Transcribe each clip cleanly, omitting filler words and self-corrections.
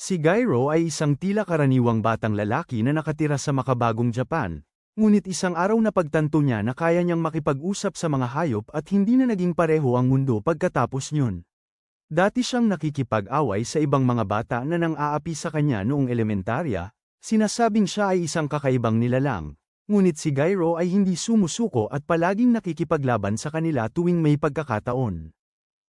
Si Gairo ay isang tila karaniwang batang lalaki na nakatira sa makabagong Japan, ngunit isang araw na pagtanto niya na kaya niyang makipag-usap sa mga hayop at hindi na naging pareho ang mundo pagkatapos niyon. Dati siyang nakikipag-away sa ibang mga bata na nang-aapi sa kanya noong elementarya, sinasabing siya ay isang kakaibang nilalang, ngunit si Gairo ay hindi sumusuko at palaging nakikipaglaban sa kanila tuwing may pagkakataon.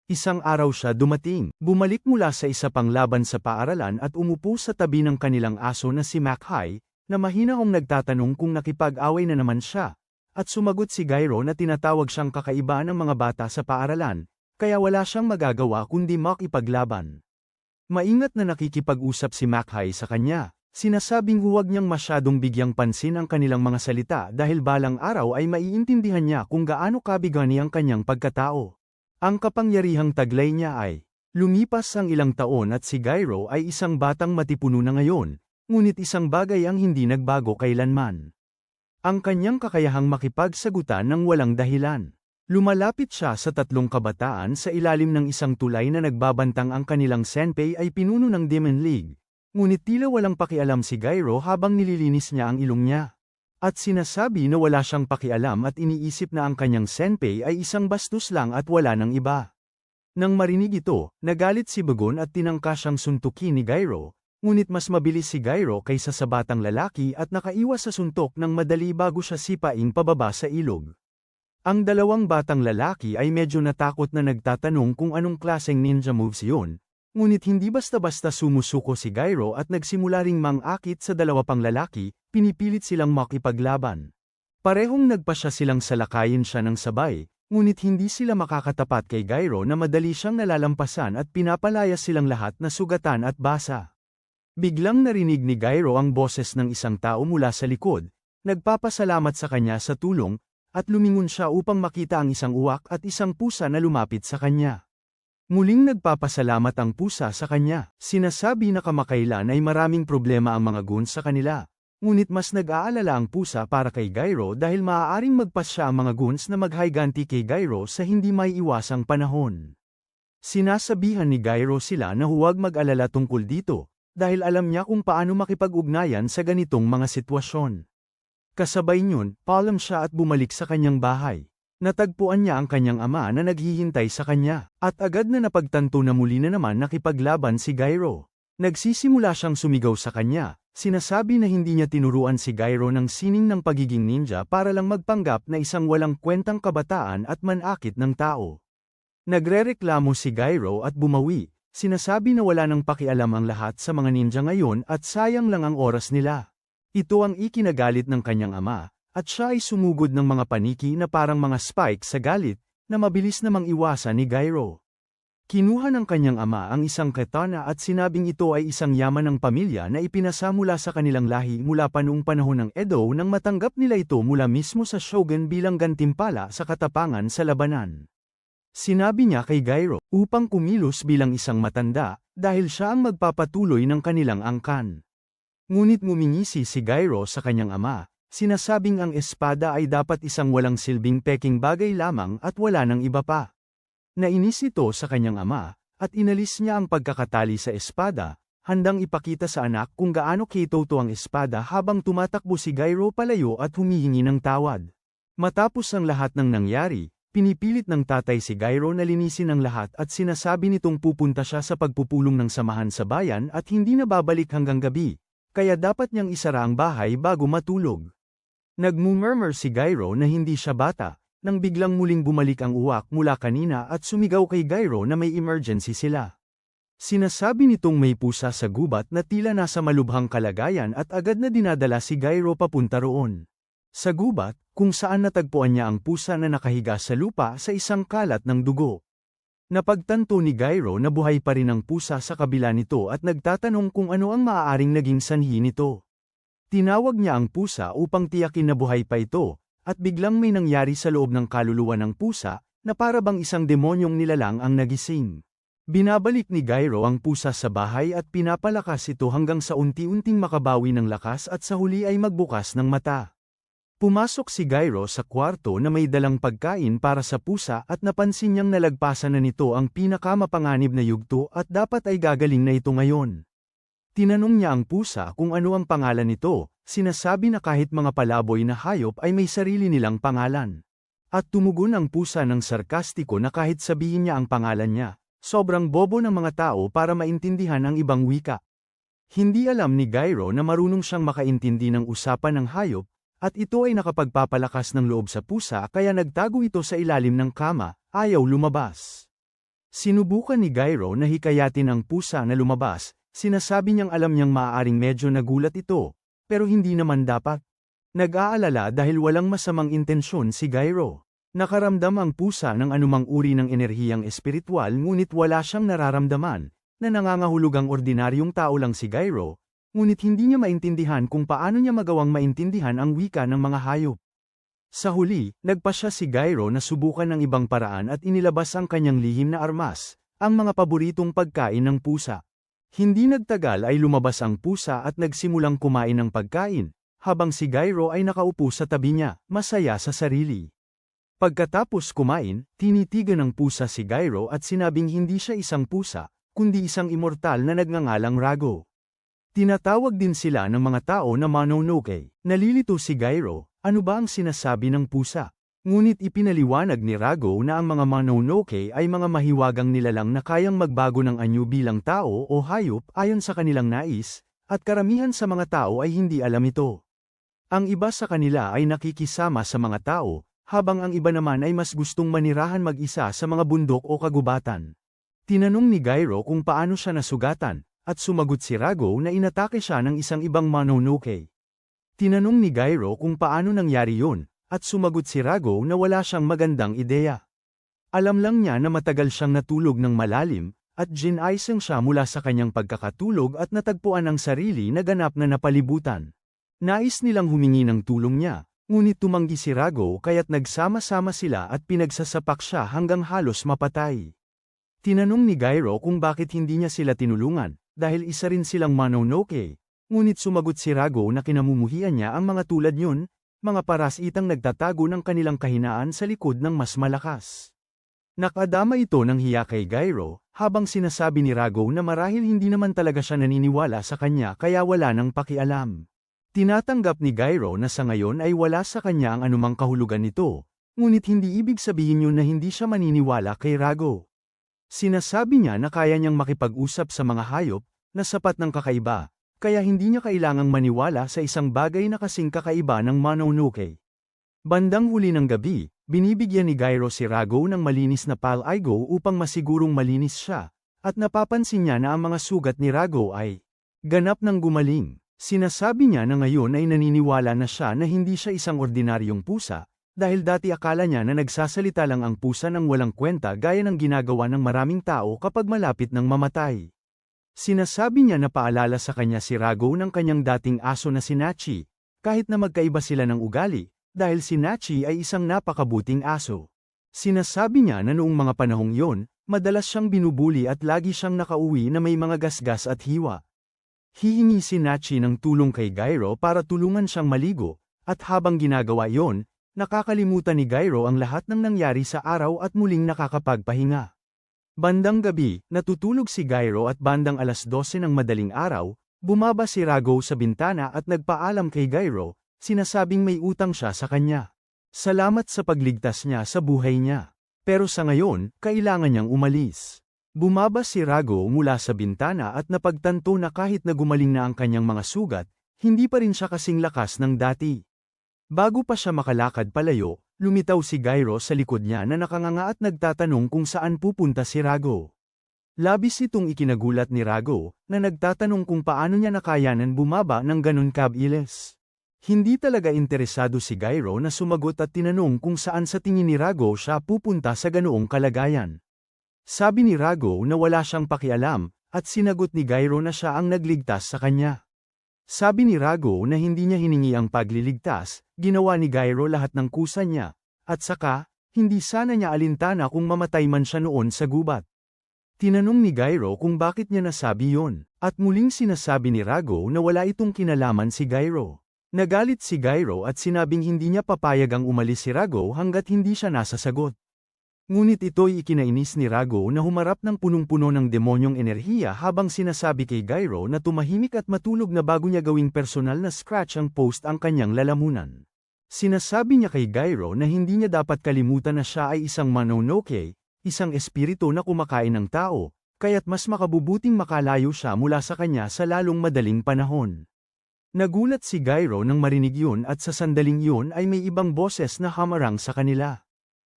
Isang araw siya dumating, bumalik mula sa isa pang laban sa paaralan at umupo sa tabi ng kanilang aso na si Mackay, na mahinahong nagtatanong kung nakipag-away na naman siya, at sumagot si Gairo na tinatawag siyang kakaiba ng mga bata sa paaralan, kaya wala siyang magagawa kundi makipaglaban. Maingat na nakikipag-usap si Mackay sa kanya, sinasabing huwag niyang masyadong bigyang pansin ang kanilang mga salita dahil balang araw ay maiintindihan niya kung gaano kabigani ang kanyang pagkatao. Ang kapangyarihang taglay niya ay, lumipas ang ilang taon at si Gairo ay isang batang matipuno na ngayon, ngunit isang bagay ang hindi nagbago kailanman. Ang kanyang kakayahang makipagsagutan ng walang dahilan. Lumalapit siya sa tatlong kabataan sa ilalim ng isang tulay na nagbabantang ang kanilang senpai ay pinuno ng Demon League, ngunit tila walang pakialam si Gairo habang nililinis niya ang ilong niya. At sinasabi na wala siyang pakialam at iniisip na ang kanyang senpai ay isang bastos lang at wala ng iba. Nang marinig ito, nagalit si Bagon at tinangka siyang suntukin ni Gairo, ngunit mas mabilis si Gairo kaysa sa batang lalaki at nakaiwas sa suntok ng madali bago siya sipain pababa sa ilog. Ang dalawang batang lalaki ay medyo natakot na nagtatanong kung anong klaseng ninja moves yun, ngunit hindi basta-basta sumusuko si Gairo at nagsimula ring mang-akit sa dalawa pang lalaki, pinipilit silang makipaglaban. Parehong nagpasya silang salakayin siya ng sabay, ngunit hindi sila makakatapat kay Gairo na madali siyang nalalampasan at pinapalayas silang lahat na sugatan at basa. Biglang narinig ni Gairo ang boses ng isang tao mula sa likod, nagpapasalamat sa kanya sa tulong, at lumingon siya upang makita ang isang uwak at isang pusa na lumapit sa kanya. Muling nagpapasalamat ang pusa sa kanya. Sinasabi na kamakailan ay maraming problema ang mga goons sa kanila. Ngunit mas nag-aalala ang pusa para kay Gairo dahil maaaring magpasya ang mga goons na maghiganti kay Gairo sa hindi may iwasang panahon. Sinasabihan ni Gairo sila na huwag mag-alala tungkol dito, dahil alam niya kung paano makipag-ugnayan sa ganitong mga sitwasyon. Kasabay niyon, paalam siya at bumalik sa kanyang bahay. Natagpuan niya ang kanyang ama na naghihintay sa kanya, at agad na napagtanto na muli na naman nakipaglaban si Gairo. Nagsisimula siyang sumigaw sa kanya, sinasabi na hindi niya tinuruan si Gairo ng sining ng pagiging ninja para lang magpanggap na isang walang kwentang kabataan at manakit ng tao. Nagrereklamo si Gairo at bumawi, sinasabi na wala nang pakialam ang lahat sa mga ninja ngayon at sayang lang ang oras nila. Ito ang ikinagalit ng kanyang ama, at siya ay sumugod ng mga paniki na parang mga spike sa galit, na mabilis namang iwasan ni Gairo. Kinuha ng kanyang ama ang isang katana at sinabing ito ay isang yaman ng pamilya na ipinasa mula sa kanilang lahi mula pa noong panahon ng Edo nang matanggap nila ito mula mismo sa shogun bilang gantimpala sa katapangan sa labanan. Sinabi niya kay Gairo, upang kumilos bilang isang matanda, dahil siya ang magpapatuloy ng kanilang angkan. Ngunit ngumingisi si Gairo sa kanyang ama, sinasabing ang espada ay dapat isang walang silbing peking bagay lamang at wala ng iba pa. Nainis ito sa kanyang ama, at inalis niya ang pagkakatali sa espada, handang ipakita sa anak kung gaano kitoto ang espada habang tumatakbo si Gairo palayo at humihingi ng tawad. Matapos ang lahat ng nangyari, pinipilit ng tatay si Gairo na linisin ang lahat at sinasabi nitong pupunta siya sa pagpupulong ng samahan sa bayan at hindi na babalik hanggang gabi, kaya dapat niyang isara ang bahay bago matulog. Nagmumurmur si Gairo na hindi siya bata, nang biglang muling bumalik ang uwak mula kanina at sumigaw kay Gairo na may emergency sila. Sinasabi nitong may pusa sa gubat na tila nasa malubhang kalagayan at agad na dinadala si Gairo papunta roon. Sa gubat, kung saan natagpuan niya ang pusa na nakahiga sa lupa sa isang kalat ng dugo. Napagtanto ni Gairo na buhay pa rin ang pusa sa kabila nito at nagtatanong kung ano ang maaaring naging sanhi nito. Tinawag niya ang pusa upang tiyakin na buhay pa ito, at biglang may nangyari sa loob ng kaluluwa ng pusa, na para bang isang demonyong nilalang ang nagising. Binabalik ni Gairo ang pusa sa bahay at pinapalakas ito hanggang sa unti-unting makabawi ng lakas at sa huli ay magbukas ng mata. Pumasok si Gairo sa kwarto na may dalang pagkain para sa pusa at napansin niyang nalagpasan na nito ang pinakamapanganib na yugto at dapat ay gagaling na ito ngayon. Tinanong niya ang pusa kung ano ang pangalan nito, sinasabi na kahit mga palaboy na hayop ay may sarili nilang pangalan. At tumugon ang pusa ng sarkastiko na kahit sabihin niya ang pangalan niya, sobrang bobo ng mga tao para maintindihan ang ibang wika. Hindi alam ni Gyro na marunong siyang makaintindi ng usapan ng hayop, at ito ay nakapagpapalakas ng loob sa pusa kaya nagtago ito sa ilalim ng kama, ayaw lumabas. Sinubukan ni Gyro na hikayatin ang pusa na lumabas, sinasabi niyang alam niyang maaaring medyo nagulat ito, pero hindi naman dapat. Nag-aalala dahil walang masamang intensyon si Gyro. Nakaramdam ang pusa ng anumang uri ng enerhiyang espiritual ngunit wala siyang nararamdaman, na nangangahulugang ordinaryong tao lang si Gyro, ngunit hindi niya maintindihan kung paano niya magawang maintindihan ang wika ng mga hayop. Sa huli, nagpasya si Gyro na subukan ng ibang paraan at inilabas ang kanyang lihim na armas, ang mga paboritong pagkain ng pusa. Hindi nagtagal ay lumabas ang pusa at nagsimulang kumain ng pagkain, habang si Gyro ay nakaupo sa tabi niya, masaya sa sarili. Pagkatapos kumain, tinitigan ng pusa si Gyro at sinabing hindi siya isang pusa, kundi isang immortal na nagngangalang Rago. Tinatawag din sila ng mga tao na Mononoke. Nalilito si Gyro, ano ba ang sinasabi ng pusa? Ngunit ipinaliwanag ni Rago na ang mga Mononoke ay mga mahiwagang nilalang na kayang magbago ng anyo bilang tao o hayop ayon sa kanilang nais, at karamihan sa mga tao ay hindi alam ito. Ang iba sa kanila ay nakikisama sa mga tao, habang ang iba naman ay mas gustong manirahan mag-isa sa mga bundok o kagubatan. Tinanong ni Gyro kung paano siya nasugatan, at sumagot si Rago na inatake siya ng isang ibang Mononoke. Tinanong ni Gyro kung paano nangyari yun, at sumagot si Rago na wala siyang magandang ideya. Alam lang niya na matagal siyang natulog ng malalim, at ginaisang siya mula sa kanyang pagkakatulog at natagpuan ang sarili na ganap na napalibutan. Nais nilang humingi ng tulong niya, ngunit tumanggi si Rago kaya't nagsama-sama sila at pinagsasapak siya hanggang halos mapatay. Tinanong ni Gyro kung bakit hindi niya sila tinulungan, dahil isa rin silang Mononoke, ngunit sumagot si Rago na kinamumuhian niya ang mga tulad yun, mga parasitang nagtatago ng kanilang kahinaan sa likod ng mas malakas. Nakadama ito ng hiya kay Gyro, habang sinasabi ni Rago na marahil hindi naman talaga siya naniniwala sa kanya kaya wala nang pakialam. Tinatanggap ni Gyro na sa ngayon ay wala sa kanya ang anumang kahulugan nito, ngunit hindi ibig sabihin yun na hindi siya maniniwala kay Rago. Sinasabi niya na kaya niyang makipag-usap sa mga hayop, na sapat ng kakaiba, kaya hindi niya kailangang maniwala sa isang bagay na kasing kakaiba ng Mononoke. Bandang huli ng gabi, binibigyan ni Gyro si Rago ng malinis na pal-aigo upang masigurong malinis siya, at napapansin niya na ang mga sugat ni Rago ay ganap ng gumaling. Sinasabi niya na ngayon ay naniniwala na siya na hindi siya isang ordinaryong pusa, dahil dati akala niya na nagsasalita lang ang pusa ng walang kwenta gaya ng ginagawa ng maraming tao kapag malapit ng mamatay. Sinasabi niya na paalala sa kanya si Rago ng kanyang dating aso na si Nachi, kahit na magkaiba sila ng ugali, dahil si Nachi ay isang napakabuting aso. Sinasabi niya na noong mga panahong yon, madalas siyang binubuli at lagi siyang nakauwi na may mga gasgas at hiwa. Hihingi si Nachi ng tulong kay Gyro para tulungan siyang maligo, at habang ginagawa yon, nakakalimutan ni Gyro ang lahat ng nangyari sa araw at muling nakakapagpahinga. Bandang gabi, natutulog si Gyro at bandang 12:00 ng madaling araw, bumaba si Rago sa bintana at nagpaalam kay Gyro, sinasabing may utang siya sa kanya. Salamat sa pagligtas niya sa buhay niya. Pero sa ngayon, kailangan niyang umalis. Bumaba si Rago mula sa bintana at napagtanto na kahit na gumaling na ang kanyang mga sugat, hindi pa rin siya kasing lakas ng dati. Bago pa siya makalakad palayo, lumitaw si Gyro sa likod niya na nakanganga at nagtatanong kung saan pupunta si Rago. Labis itong ikinagulat ni Rago, na nagtatanong kung paano niya nakayanan bumaba ng ganun kabilis. Hindi talaga interesado si Gyro na sumagot at tinanong kung saan sa tingin ni Rago siya pupunta sa ganoong kalagayan. Sabi ni Rago na wala siyang pakialam, at sinagot ni Gyro na siya ang nagligtas sa kanya. Sabi ni Rago na hindi niya hiningi ang pagliligtas, ginawa ni Gyro lahat ng kusa niya, at saka, hindi sana niya alintana kung mamatay man siya noon sa gubat. Tinanong ni Gyro kung bakit niya nasabi yon, at muling sinasabi ni Rago na wala itong kinalaman si Gyro. Nagalit si Gyro at sinabing hindi niya papayag ang umalis si Rago hanggat hindi siya nasasagot. Ngunit ito'y ikinainis ni Rago na humarap ng punong-puno ng demonyong enerhiya habang sinasabi kay Gyro na tumahimik at matulog na bago niya gawing personal na scratch ang post ang kanyang lalamunan. Sinasabi niya kay Gyro na hindi niya dapat kalimutan na siya ay isang Mononoke, isang espiritu na kumakain ng tao, kaya't mas makabubuting makalayo siya mula sa kanya sa lalong madaling panahon. Nagulat si Gyro nang marinig yun at sa sandaling yun ay may ibang boses na hamarang sa kanila.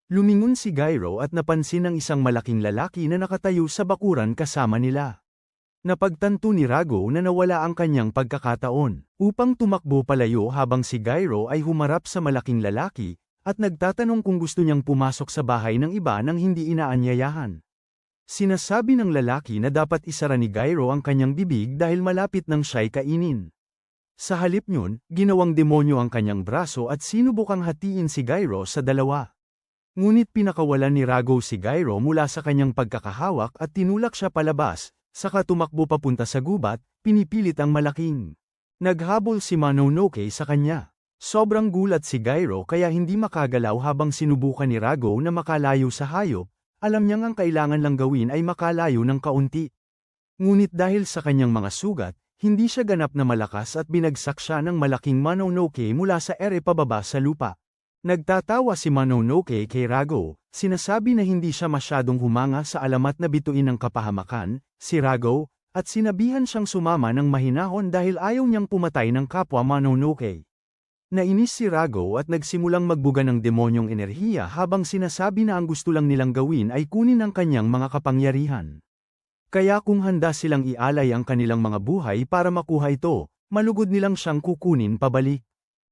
Lumingon si Gyro at napansin ang isang malaking lalaki na nakatayo sa bakuran kasama nila. Napagtanto ni Rago na nawala ang kanyang pagkakataon, upang tumakbo palayo habang si Gyro ay humarap sa malaking lalaki, at nagtatanong kung gusto niyang pumasok sa bahay ng iba nang hindi inaanyayahan. Sinasabi ng lalaki na dapat isara ni Gyro ang kanyang bibig dahil malapit nang siya'y kainin. Sa halip niyon, ginawang demonyo ang kanyang braso at sinubukang hatiin si Gyro sa dalawa. Ngunit pinakawalan ni Rago si Gyro mula sa kanyang pagkakahawak at tinulak siya palabas, saka tumakbo papunta sa gubat, pinipilit ang malaking. Naghabol si Mononoke sa kanya. Sobrang gulat si Gyro kaya hindi makagalaw habang sinubukan ni Rago na makalayo sa hayop, alam niyang ang kailangan lang gawin ay makalayo ng kaunti. Ngunit dahil sa kanyang mga sugat, hindi siya ganap na malakas at binagsak siya ng malaking Mononoke mula sa ere pababa sa lupa. Nagtatawa si Mononoke kay Rago, sinasabi na hindi siya masyadong humanga sa alamat na bituin ng kapahamakan, si Rago, at sinabihan siyang sumama ng mahinahon dahil ayaw niyang pumatay ng kapwa Mononoke. Nainis si Rago at nagsimulang magbuga ng demonyong enerhiya habang sinasabi na ang gusto lang nilang gawin ay kunin ang kanyang mga kapangyarihan. Kaya kung handa silang ialay ang kanilang mga buhay para makuha ito, malugod nilang siyang kukunin pabalik.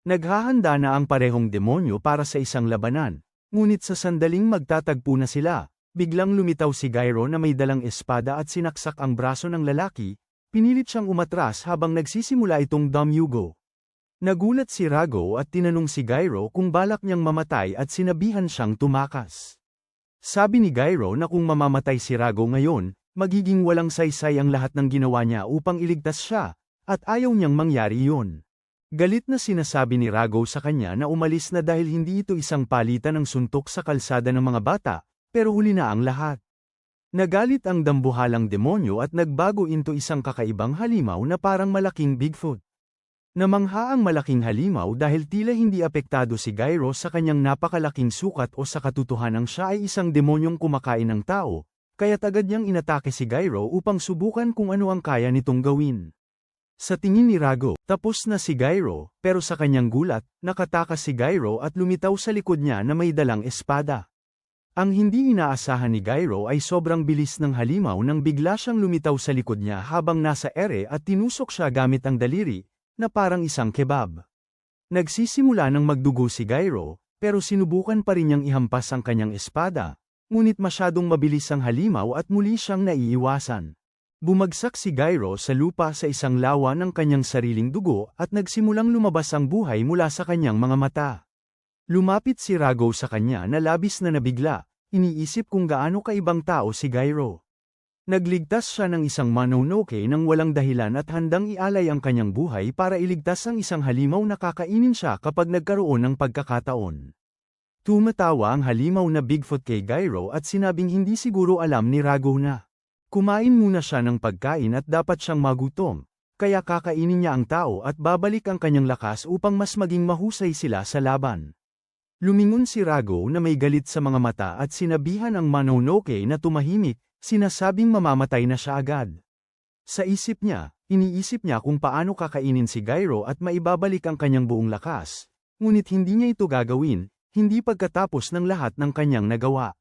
Naghahanda na ang parehong demonyo para sa isang labanan, ngunit sa sandaling magtatagpo na sila, biglang lumitaw si Gyro na may dalang espada at sinaksak ang braso ng lalaki, pinilit siyang umatras habang nagsisimula itong damyugo. Nagulat si Rago at tinanong si Gyro kung balak niyang mamatay at sinabihan siyang tumakas. Sabi ni Gyro na kung mamamatay si Rago ngayon, magiging walang saysay ang lahat ng ginawa niya upang iligtas siya, at ayaw niyang mangyari yun. Galit na sinasabi ni Rago sa kanya na umalis na dahil hindi ito isang palitan ng suntok sa kalsada ng mga bata, pero huli na ang lahat. Nagalit ang dambuhalang demonyo at nagbago into isang kakaibang halimaw na parang malaking Bigfoot. Namangha ang malaking halimaw dahil tila hindi apektado si Gyro sa kanyang napakalaking sukat o sa katotohanang siya ay isang demonyong kumakain ng tao, kaya't agad niyang inatake si Gyro upang subukan kung ano ang kaya nitong gawin. Sa tingin ni Rago, tapos na si Gyro, pero sa kanyang gulat, nakatakas si Gyro at lumitaw sa likod niya na may dalang espada. Ang hindi inaasahan ni Gyro ay sobrang bilis ng halimaw nang bigla siyang lumitaw sa likod niya habang nasa ere at tinusok siya gamit ang daliri, na parang isang kebab. Nagsisimula ng magdugo si Gyro, pero sinubukan pa rin niyang ihampas ang kanyang espada, ngunit masyadong mabilis ang halimaw at muli siyang naiiwasan. Bumagsak si Gyro sa lupa sa isang lawa ng kanyang sariling dugo at nagsimulang lumabas ang buhay mula sa kanyang mga mata. Lumapit si Rago sa kanya na labis na nabigla, iniisip kung gaano kaibang tao si Gyro. Nagligtas siya ng isang Mononoke nang walang dahilan at handang ialay ang kanyang buhay para iligtas ang isang halimaw na kakainin siya kapag nagkaroon ng pagkakataon. Tumatawa ang halimaw na Bigfoot kay Gyro at sinabing hindi siguro alam ni Rago na kumain muna siya ng pagkain at dapat siyang magutom, kaya kakainin niya ang tao at babalik ang kanyang lakas upang mas maging mahusay sila sa laban. Lumingon si Rago na may galit sa mga mata at sinabihan ang Mononoke na tumahimik, sinasabing mamamatay na siya agad. Sa isip niya, iniisip niya kung paano kakainin si Gyro at maibabalik ang kanyang buong lakas, ngunit hindi niya ito gagawin, hindi pagkatapos ng lahat ng kanyang nagawa.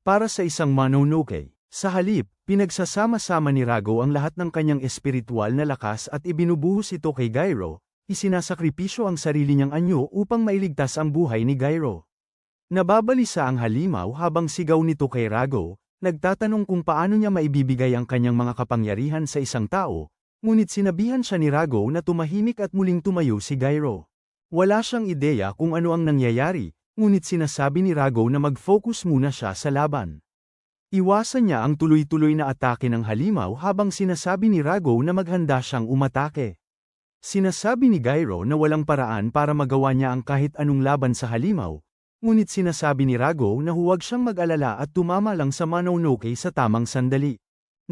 Para sa isang Mononoke, sa halip, pinagsasama-sama ni Rago ang lahat ng kanyang espiritual na lakas at ibinubuhos ito kay Gyro, isinasakripisyo ang sarili niyang anyo upang mailigtas ang buhay ni Gyro. Nababalisa ang halimaw habang sigaw nito kay Rago, nagtatanong kung paano niya maibibigay ang kanyang mga kapangyarihan sa isang tao, ngunit sinabihan siya ni Rago na tumahimik at muling tumayo si Gyro. Wala siyang ideya kung ano ang nangyayari, ngunit sinasabi ni Rago na mag-focus muna siya sa laban. Iwasan niya ang tuloy-tuloy na atake ng halimaw habang sinasabi ni Rago na maghanda siyang umatake. Sinasabi ni Gyro na walang paraan para magawa niya ang kahit anong laban sa halimaw, Ngunit sinasabi ni Rago na huwag siyang mag-alala at tumama lang sa Mononoke sa tamang sandali.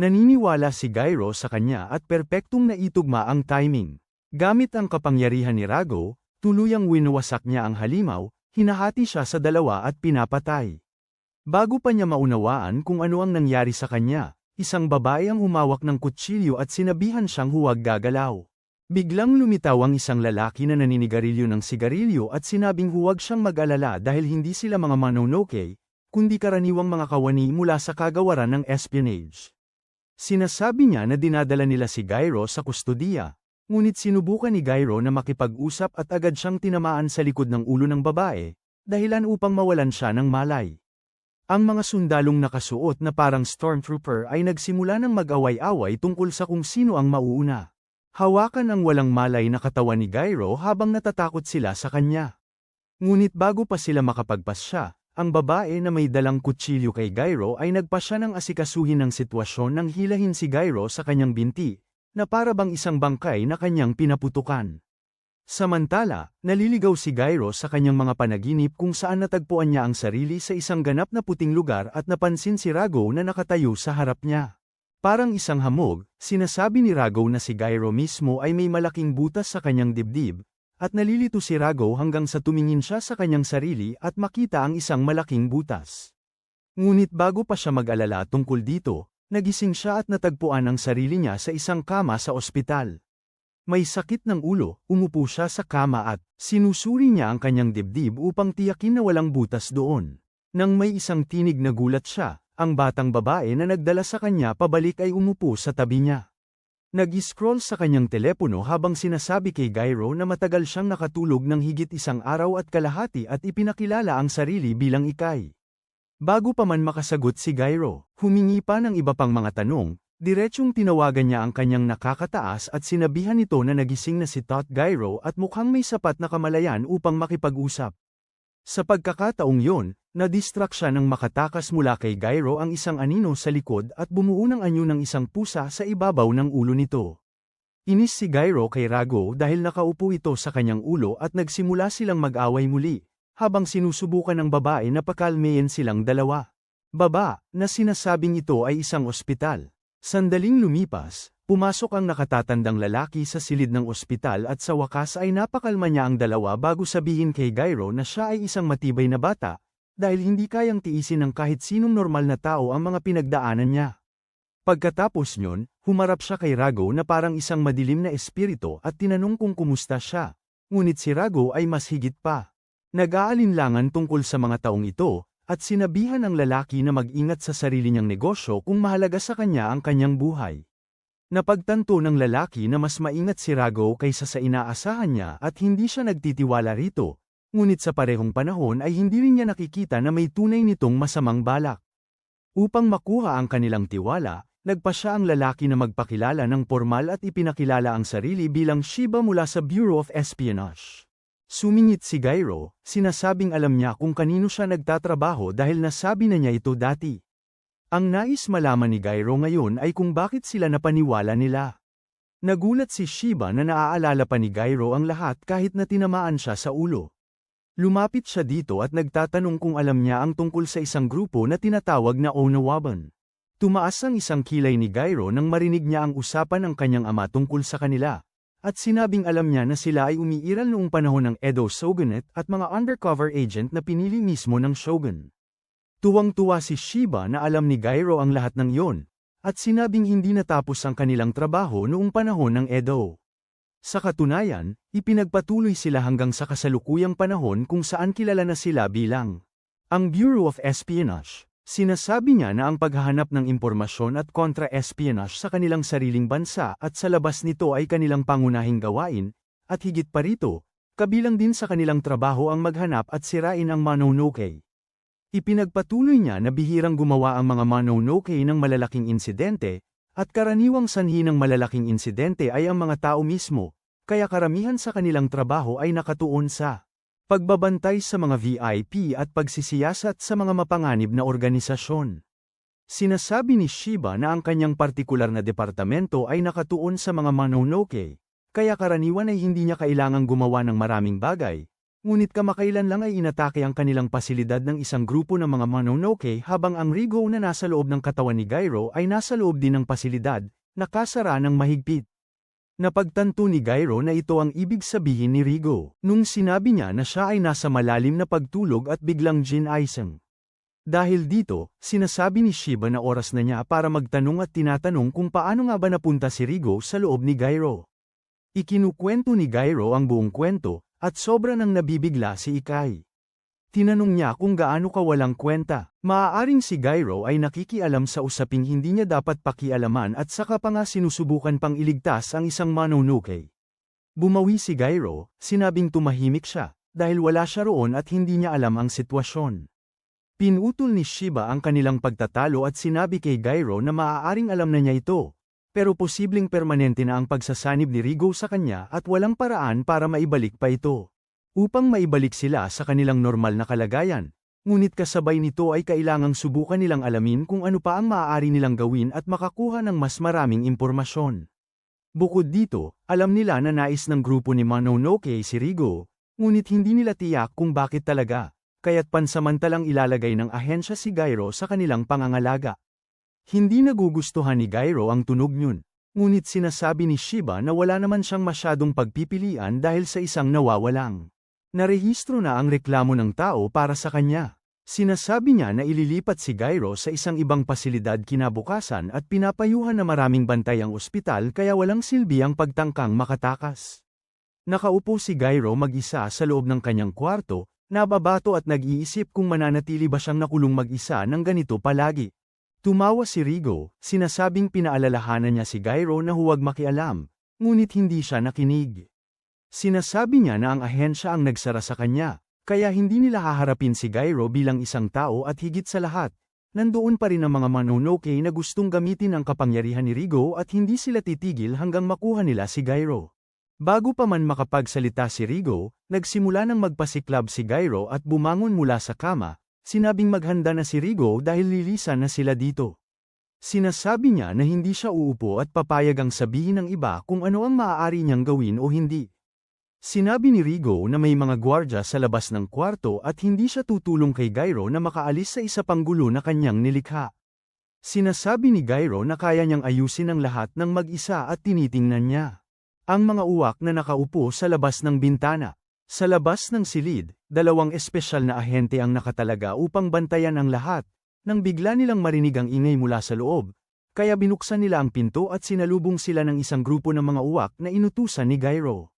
Naniniwala si Gyro sa kanya at perpektong naitugma ang timing. Gamit ang kapangyarihan ni Rago, tuluyang winawasak niya ang halimaw, hinahati siya sa dalawa at pinapatay. Bago pa niya maunawaan kung ano ang nangyari sa kanya, isang babae ang humawak ng kutsilyo at sinabihan siyang huwag gagalaw. Biglang lumitaw ang isang lalaki na naninigarilyo ng sigarilyo at sinabing huwag siyang mag-alala dahil hindi sila mga Mononoke, kundi karaniwang mga kawani mula sa kagawaran ng espionage. Sinasabi niya na dinadala nila si Gyro sa kustodiya, ngunit sinubukan ni Gyro na makipag-usap at agad siyang tinamaan sa likod ng ulo ng babae, dahilan upang mawalan siya ng malay. Ang mga sundalong nakasuot na parang stormtrooper ay nagsimula ng mag-away-away tungkol sa kung sino ang mauuna. Hawakan ang walang malay na katawan ni Gyro habang natatakot sila sa kanya. Ngunit bago pa sila makapagpasya, ang babae na may dalang kutsilyo kay Gyro ay nagpasya ng asikasuhin ng sitwasyon nang hilahin si Gyro sa kanyang binti, na para bang isang bangkay na kanyang pinaputukan. Samantala, naliligaw si Gyro sa kanyang mga panaginip kung saan natagpuan niya ang sarili sa isang ganap na puting lugar at napansin si Rago na nakatayo sa harap niya. Parang isang hamog, sinasabi ni Rago na si Gyro mismo ay may malaking butas sa kanyang dibdib, at nalilito si Rago hanggang sa tumingin siya sa kanyang sarili at makita ang isang malaking butas. Ngunit bago pa siya mag-alala tungkol dito, nagising siya at natagpuan ang sarili niya sa isang kama sa ospital. May sakit ng ulo, umupo siya sa kama at sinusuri niya ang kanyang dibdib upang tiyakin na walang butas doon. Nang may isang tinig na gulat siya, ang batang babae na nagdala sa kanya pabalik ay umupo sa tabi niya. Nag-scroll sa kanyang telepono habang sinasabi kay Gyro na matagal siyang nakatulog ng higit isang araw at kalahati at ipinakilala ang sarili bilang ikay. Bago pa man makasagot si Gyro, humingi pa ng iba pang mga tanong. Diretsyong tinawagan niya ang kanyang nakakataas at sinabihan ito na nagising na si Tot Gyro at mukhang may sapat na kamalayan upang makipag-usap. Sa pagkakataong yon, na-distract siya nang makatakas mula kay Gyro ang isang anino sa likod at bumuo ng anyo ng isang pusa sa ibabaw ng ulo nito. Inis si Gyro kay Rago dahil nakaupo ito sa kanyang ulo at nagsimula silang mag-away muli, habang sinusubukan ng babae na pakalmeyin silang dalawa. Baba, na sinasabing ito ay isang ospital. Sandaling lumipas, pumasok ang nakatatandang lalaki sa silid ng ospital at sa wakas ay napakalma niya ang dalawa bago sabihin kay Gyro na siya ay isang matibay na bata, dahil hindi kayang tiisin ng kahit sinong normal na tao ang mga pinagdaanan niya. Pagkatapos nyon, humarap siya kay Rago na parang isang madilim na espiritu at tinanong kung kumusta siya, ngunit si Rago ay mas higit pa. Nag-aalinlangan tungkol sa mga taong ito, at sinabihan ng lalaki na mag-ingat sa sarili niyang negosyo kung mahalaga sa kanya ang kanyang buhay. Napagtanto ng lalaki na mas maingat si Rago kaysa sa inaasahan niya at hindi siya nagtitiwala rito, ngunit sa parehong panahon ay hindi rin niya nakikita na may tunay nitong masamang balak. Upang makuha ang kanilang tiwala, nagpasya ang lalaki na magpakilala ng formal at ipinakilala ang sarili bilang Shiba mula sa Bureau of Espionage. Sumingit si Gyro, sinasabing alam niya kung kanino siya nagtatrabaho dahil nasabi na niya ito dati. Ang nais malaman ni Gyro ngayon ay kung bakit sila napaniwala nila. Nagulat si Shiba na naaalala pa ni Gyro ang lahat kahit na tinamaan siya sa ulo. Lumapit siya dito at nagtatanong kung alam niya ang tungkol sa isang grupo na tinatawag na Onawaban. Tumaas ang isang kilay ni Gyro nang marinig niya ang usapan ng kanyang ama tungkol sa kanila. At sinabing alam niya na sila ay umiiral noong panahon ng Edo Shogunate at mga undercover agent na pinili mismo ng shogun. Tuwang-tuwa si Shiba na alam ni Gyro ang lahat ng yon, at sinabing hindi natapos ang kanilang trabaho noong panahon ng Edo. Sa katunayan, ipinagpatuloy sila hanggang sa kasalukuyang panahon kung saan kilala na sila bilang ang Bureau of Espionage. Sinasabi niya na ang paghahanap ng impormasyon at kontra-espionage sa kanilang sariling bansa at sa labas nito ay kanilang pangunahing gawain, at higit pa rito, kabilang din sa kanilang trabaho ang maghanap at sirain ang Mononoke. Ipinagpatuloy niya na bihirang gumawa ang mga Mononoke ng malalaking insidente, at karaniwang sanhi ng malalaking insidente ay ang mga tao mismo, kaya karamihan sa kanilang trabaho ay nakatuon sa pagbabantay sa mga VIP at pagsisiyasat sa mga mapanganib na organisasyon. Sinasabi ni Shiba na ang kanyang partikular na departamento ay nakatuon sa mga Mononoke, kaya karaniwan ay hindi niya kailangang gumawa ng maraming bagay, Ngunit kamakailan lang ay inatake ang kanilang pasilidad ng isang grupo ng mga Mononoke habang ang Rigo na nasa loob ng katawan ni Gyro ay nasa loob din ng pasilidad, nakasara ng mahigpit. Napagtanto ni Gyro na ito ang ibig sabihin ni Rigo, nung sinabi niya na siya ay nasa malalim na pagtulog at biglang gin-isang. Dahil dito, sinasabi ni Shiba na oras na niya para magtanong at tinatanong kung paano nga ba napunta si Rigo sa loob ni Gyro. Ikinukwento ni Gyro ang buong kwento, at sobra nang nabibigla si Ikai. Tinanong niya kung gaano kawalang kwenta. Maaaring si Gyro ay nakikialam sa usaping hindi niya dapat pakialaman at saka pa nga sinusubukan pang iligtas ang isang Mononoke. Bumawi si Gyro, sinabing tumahimik siya, dahil wala siya roon at hindi niya alam ang sitwasyon. Pinutol ni Shiba ang kanilang pagtatalo at sinabi kay Gyro na maaaring alam na niya ito, pero posibleng permanente na ang pagsasanib ni Rigo sa kanya at walang paraan para maibalik pa ito. Upang maibalik sila sa kanilang normal na kalagayan, ngunit kasabay nito ay kailangang subukan nilang alamin kung ano pa ang maaari nilang gawin at makakuha ng mas maraming impormasyon. Bukod dito, alam nila na nais ng grupo ni Mononoke si Rigo, ngunit hindi nila tiyak kung bakit talaga, kaya't pansamantalang ilalagay ng ahensya si Gyro sa kanilang pangangalaga. Hindi nagugustuhan ni Gyro ang tunog niyon, ngunit sinasabi ni Shiba na wala naman siyang masyadong pagpipilian dahil sa isang nawawalang. Narehistro na ang reklamo ng tao para sa kanya. Sinasabi niya na ililipat si Gyro sa isang ibang pasilidad kinabukasan at pinapayuhan na maraming bantay ang ospital kaya walang silbi ang pagtangkang makatakas. Nakaupo si Gyro mag-isa sa loob ng kanyang kwarto, nababato at nag-iisip kung mananatili ba siyang nakulong mag-isa ng ganito palagi. Tumawa si Rigo, sinasabing pinaalalahanan niya si Gyro na huwag makialam, ngunit hindi siya nakinig. Sinasabi niya na ang ahensya ang nagsara sa kanya, kaya hindi nila haharapin si Gyro bilang isang tao at higit sa lahat, nandoon pa rin ang mga Mononoke na gustong gamitin ang kapangyarihan ni Rigo at hindi sila titigil hanggang makuha nila si Gyro. Bago pa man makapagsalita si Rigo, nagsimula ng magpasiklab si Gyro at bumangon mula sa kama. Sinabing maghanda na si Rigo dahil lilisan na sila dito. Sinasabi niya na hindi siya uupo at papayag ang sabihin ng iba kung ano ang maaari niyang gawin o hindi. Sinabi ni Rigo na may mga gwardya sa labas ng kwarto at hindi siya tutulong kay Gyro na makaalis sa isa pang gulo na kanyang nilikha. Sinasabi ni Gyro na kaya niyang ayusin ang lahat ng mag-isa at tinitingnan niya ang mga uwak na nakaupo sa labas ng bintana. Sa labas ng silid, dalawang espesyal na ahente ang nakatalaga upang bantayan ang lahat, nang bigla nilang marinig ang ingay mula sa loob, kaya binuksan nila ang pinto at sinalubong sila ng isang grupo ng mga uwak na inutusan ni Gyro.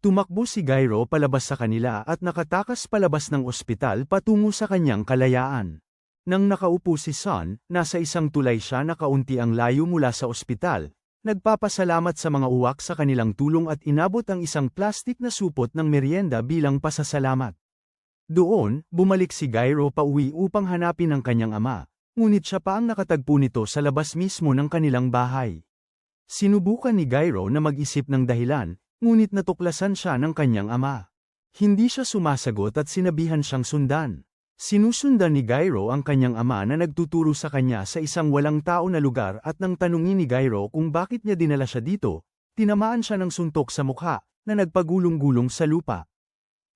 Tumakbo si Gyro palabas sa kanila at nakatakas palabas ng ospital patungo sa kanyang kalayaan. Nang nakaupo si Sun, nasa isang tulay siya na kaunti ang layo mula sa ospital. Nagpapasalamat sa mga uwak sa kanilang tulong at inabot ang isang plastik na supot ng merienda bilang pasasalamat. Doon, bumalik si Gyro pauwi upang hanapin ang kanyang ama, ngunit siya pa ang nakatagpo nito sa labas mismo ng kanilang bahay. Sinubukan ni Gyro na mag-isip ng dahilan, ngunit natuklasan siya ng kanyang ama. Hindi siya sumasagot at sinabihan siyang sundan. Sinusundan ni Gyro ang kanyang ama na nagtuturo sa kanya sa isang walang tao na lugar at nang tanungin ni Gyro kung bakit niya dinala siya dito, tinamaan siya ng suntok sa mukha, na nagpagulong-gulong sa lupa.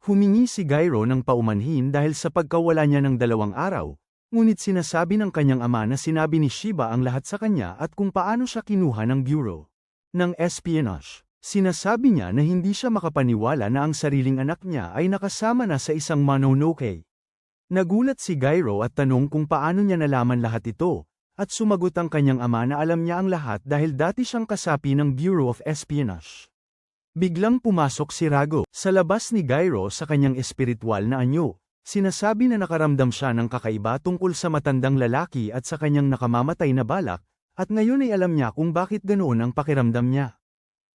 Humingi si Gyro ng paumanhin dahil sa pagkawala niya ng 2 araw, ngunit sinasabi ng kanyang ama na sinabi ni Shiba ang lahat sa kanya at kung paano siya kinuha ng Bureau ng Espionage. Sinasabi niya na hindi siya makapaniwala na ang sariling anak niya ay nakasama na sa isang Mononoke. Nagulat si Gyro at tanong kung paano niya nalaman lahat ito, at sumagot ang kanyang ama na alam niya ang lahat dahil dati siyang kasapi ng Bureau of Espionage. Biglang pumasok si Rago sa labas ni Gyro sa kanyang espiritual na anyo. Sinasabi na nakaramdam siya ng kakaiba tungkol sa matandang lalaki at sa kanyang nakamamatay na balak, at ngayon ay alam niya kung bakit ganoon ang pakiramdam niya.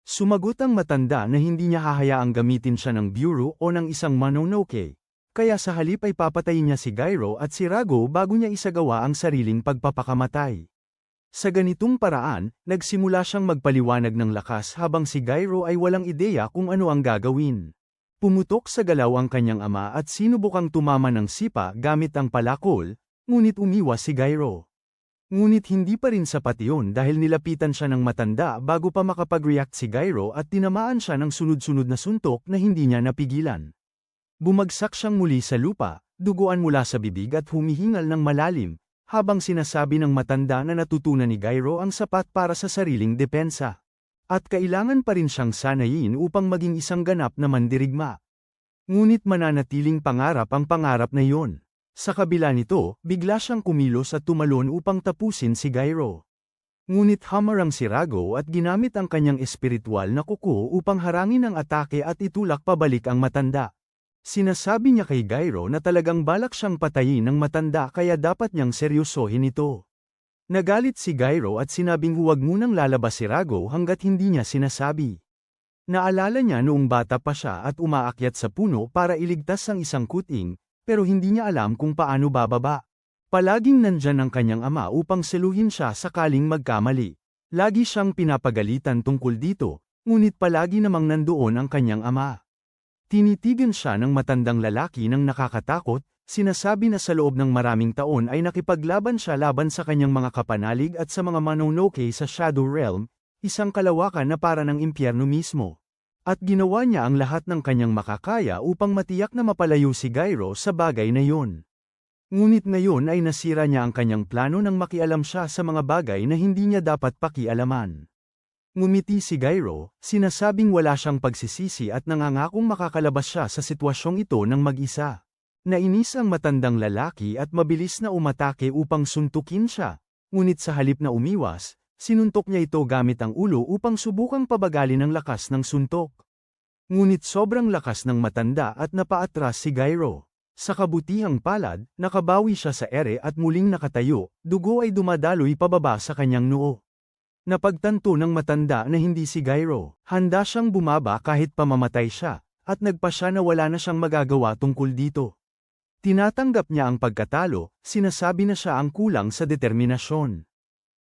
Sumagot ang matanda na hindi niya hahayaang gamitin siya ng Bureau o ng isang Mononoke. Kaya sa halip ay papatayin niya si Gyro at si Rago bago niya isagawa ang sariling pagpapakamatay. Sa ganitong paraan, nagsimula siyang magpaliwanag ng lakas habang si Gyro ay walang ideya kung ano ang gagawin. Pumutok sa galaw ang kanyang ama at sinubukang tumama ng sipa gamit ang palakol, ngunit umiwas si Gyro. Ngunit hindi pa rin sapat iyon dahil nilapitan siya ng matanda bago pa makapag-react si Gyro at tinamaan siya ng sunod-sunod na suntok na hindi niya napigilan. Bumagsak siyang muli sa lupa, duguan mula sa bibig at humihingal ng malalim, habang sinasabi ng matanda na natutunan ni Gyro ang sapat para sa sariling depensa. At kailangan pa rin siyang sanayin upang maging isang ganap na mandirigma. Ngunit mananatiling pangarap ang pangarap na iyon. Sa kabila nito, bigla siyang kumilos at tumalon upang tapusin si Gyro. Ngunit hamarang si Rago at ginamit ang kanyang espiritual na kuko upang harangin ang atake at itulak pabalik ang matanda. Sinasabi niya kay Gyro na talagang balak siyang patayin ng matanda kaya dapat niyang seryosohin ito. Nagalit si Gyro at sinabing huwag munang lalabas si Rago hanggat hindi niya sinasabi. Naalala niya noong bata pa siya at umaakyat sa puno para iligtas ang isang kuting, pero hindi niya alam kung paano bababa. Palaging nandyan ang kanyang ama upang seluhin siya sakaling magkamali. Lagi siyang pinapagalitan tungkol dito, ngunit palagi namang nandoon ang kanyang ama. Tinitigan siya ng matandang lalaki ng nakakatakot, sinasabi na sa loob ng maraming taon ay nakipaglaban siya laban sa kanyang mga kapanalig at sa mga Mononoke sa Shadow Realm, isang kalawakan na para ng impyerno mismo. At ginawa niya ang lahat ng kanyang makakaya upang matiyak na mapalayo si Gyro sa bagay na yun. Ngunit ngayon ay nasira niya ang kanyang plano nang makialam siya sa mga bagay na hindi niya dapat pakialaman. Ngumiti si Gyro, sinasabing wala siyang pagsisisi at nangangakong makakalabas siya sa sitwasyong ito ng mag-isa. Nainis ang matandang lalaki at mabilis na umatake upang suntukin siya, ngunit sa halip na umiwas, sinuntok niya ito gamit ang ulo upang subukang pabagalin ang lakas ng suntok. Ngunit sobrang lakas ng matanda at napaatras si Gyro. Sa kabutihang palad, nakabawi siya sa ere at muling nakatayo, dugo ay dumadaloy pababa sa kanyang noo. Napagtanto ng matanda na hindi si Gyro, handa siyang bumaba kahit pamamatay siya, at nagpa siya na wala na siyang magagawa tungkol dito. Tinatanggap niya ang pagkatalo, sinasabi na siya ang kulang sa determinasyon.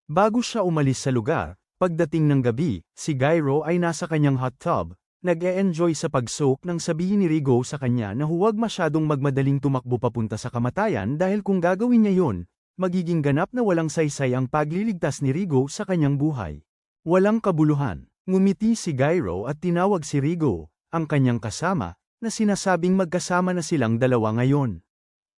Bago siya umalis sa lugar, pagdating ng gabi, si Gyro ay nasa kanyang hot tub, nag-e-enjoy sa pag-soak nang sabihin ni Rigo sa kanya na huwag masyadong magmadaling tumakbo papunta sa kamatayan dahil kung gagawin niya yon, magiging ganap na walang saysay ang pagliligtas ni Rigo sa kanyang buhay. Walang kabuluhan. Ngumiti si Gyro at tinawag si Rigo, ang kanyang kasama, na sinasabing magkasama na silang dalawa ngayon.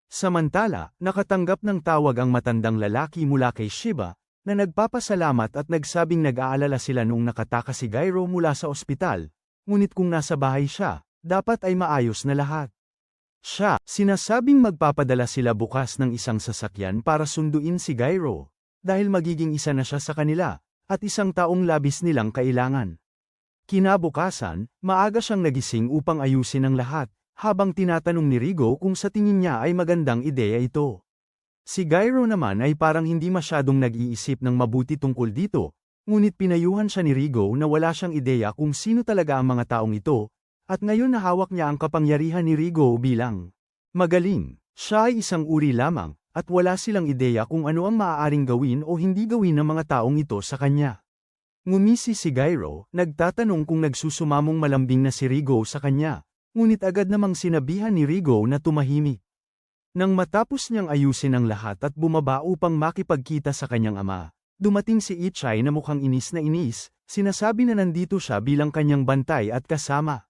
Samantala, nakatanggap ng tawag ang matandang lalaki mula kay Shiba, na nagpapasalamat at nagsabing nag-aalala sila noong nakatakas si Gyro mula sa ospital, ngunit kung nasa bahay siya, dapat ay maayos na lahat. Siya, sinasabing magpapadala sila bukas ng isang sasakyan para sunduin si Gyro, dahil magiging isa na siya sa kanila, at isang taong labis nilang kailangan. Kinabukasan, maaga siyang nagising upang ayusin ang lahat, habang tinatanong ni Rigo kung sa tingin niya ay magandang ideya ito. Si Gyro naman ay parang hindi masyadong nag-iisip ng mabuti tungkol dito, ngunit pinayuhan siya ni Rigo na wala siyang ideya kung sino talaga ang mga taong ito, at ngayon nahawak niya ang kapangyarihan ni Rigo bilang magaling. Siya ay isang uri lamang, at wala silang ideya kung ano ang maaaring gawin o hindi gawin ng mga taong ito sa kanya. Ngumisi si Gyro, nagtatanong kung nagsusumamong malambing na si Rigo sa kanya, ngunit agad namang sinabihan ni Rigo na tumahimik. Nang matapos niyang ayusin ang lahat at bumaba upang makipagkita sa kanyang ama, dumating si Ichai na mukhang inis na inis, sinasabi na nandito siya bilang kanyang bantay at kasama,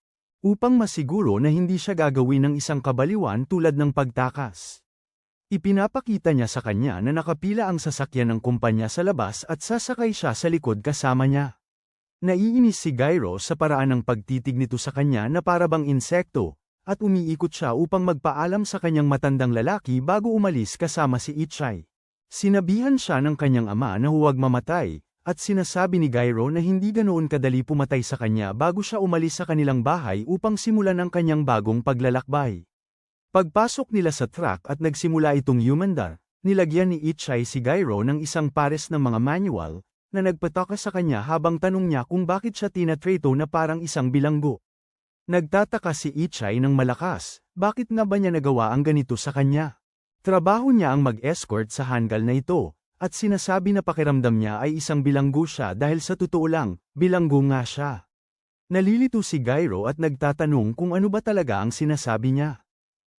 upang masiguro na hindi siya gagawin ng isang kabaliwan tulad ng pagtakas. Ipinapakita niya sa kanya na nakapila ang sasakyan ng kumpanya sa labas at sasakay siya sa likod kasama niya. Naiinis si Gyro sa paraan ng pagtitig nito sa kanya na para bang insekto, at umiikot siya upang magpaalam sa kanyang matandang lalaki bago umalis kasama si Ichai. Sinabihan siya ng kanyang ama na huwag mamatay, at sinasabi ni Gyro na hindi ganoon kadali pumatay sa kanya bago siya umalis sa kanilang bahay upang simulan ang kanyang bagong paglalakbay. Pagpasok nila sa truck at nagsimula itong humandar, nilagyan ni Ichai si Gyro ng isang pares ng mga manual, na nagpataka sa kanya habang tanong niya kung bakit siya tinatrato na parang isang bilanggo. Nagtataka si Ichai ng malakas, bakit nga ba niya nagawa ang ganito sa kanya? Trabaho niya ang mag-escort sa hangal na ito, at sinasabi na pakiramdam niya ay isang bilanggo siya dahil sa totoo lang, bilanggo nga siya. Nalilito si Gyro at nagtatanong kung ano ba talaga ang sinasabi niya.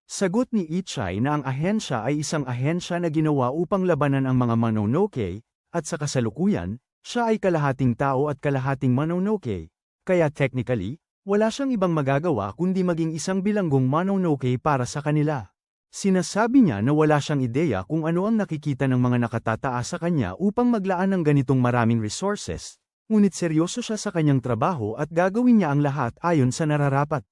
Sagot ni Ichai na ang ahensya ay isang ahensya na ginawa upang labanan ang mga Mononoke, at sa kasalukuyan, siya ay kalahating tao at kalahating Mononoke, kaya technically, Wala siyang ibang magagawa kundi maging isang bilanggong Mononoke para sa kanila. Sinasabi niya na wala siyang ideya kung ano ang nakikita ng mga nakatataas sa kanya upang maglaan ng ganitong maraming resources, ngunit seryoso siya sa kanyang trabaho at gagawin niya ang lahat ayon sa nararapat.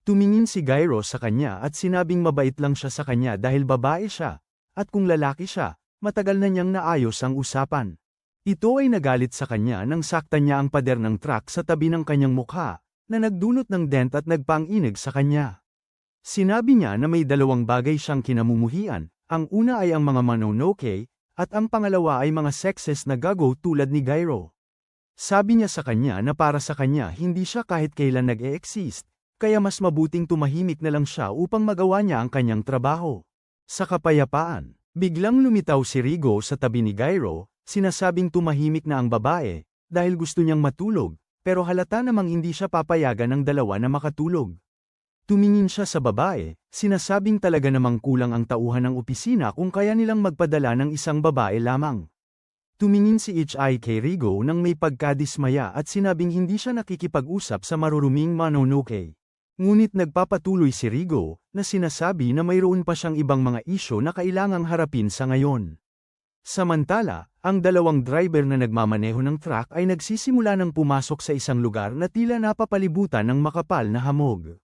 Tumingin si Gyro sa kanya at sinabing mabait lang siya sa kanya dahil babae siya, at kung lalaki siya, matagal na niyang naayos ang usapan. Ito ay nagalit sa kanya nang saktan niya ang pader ng truck sa tabi ng kanyang mukha, na nagdulot ng dent at nagpang-inig sa kanya. Sinabi niya na may dalawang bagay siyang kinamumuhian, ang una ay ang mga Mononoke, at ang pangalawa ay mga sexes na gago tulad ni Gyro. Sabi niya sa kanya na para sa kanya hindi siya kahit kailan nag-e-exist, kaya mas mabuting tumahimik na lang siya upang magawa niya ang kanyang trabaho. Sa kapayapaan, biglang lumitaw si Rigo sa tabi ni Gyro, sinasabing tumahimik na ang babae, dahil gusto niyang matulog, pero halata namang hindi siya papayagan ng dalawa na makatulog. Tumingin siya sa babae, sinasabing talaga namang kulang ang tauhan ng opisina kung kaya nilang magpadala ng isang babae lamang. Tumingin si Ichai kay Rigo nang may pagkadismaya at sinabing hindi siya nakikipag-usap sa maruruming Mononoke. Ngunit nagpapatuloy si Rigo, na sinasabi na mayroon pa siyang ibang mga isyo na kailangang harapin sa ngayon. Samantala, ang dalawang driver na nagmamaneho ng truck ay nagsisimula ng pumasok sa isang lugar na tila napapalibutan ng makapal na hamog.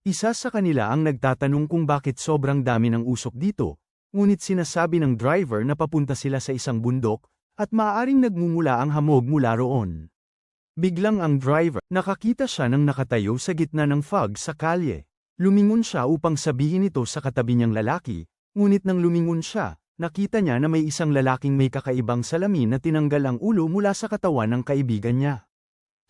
Isa sa kanila ang nagtatanong kung bakit sobrang dami ng usok dito, ngunit sinasabi ng driver na papunta sila sa isang bundok, at maaaring nagmumula ang hamog mula roon. Biglang ang driver, nakakita siya ng nakatayo sa gitna ng fog sa kalye. Lumingon siya upang sabihin ito sa katabi niyang lalaki, ngunit nang lumingon siya, nakita niya na may isang lalaking may kakaibang salamin na tinanggal ang ulo mula sa katawan ng kaibigan niya.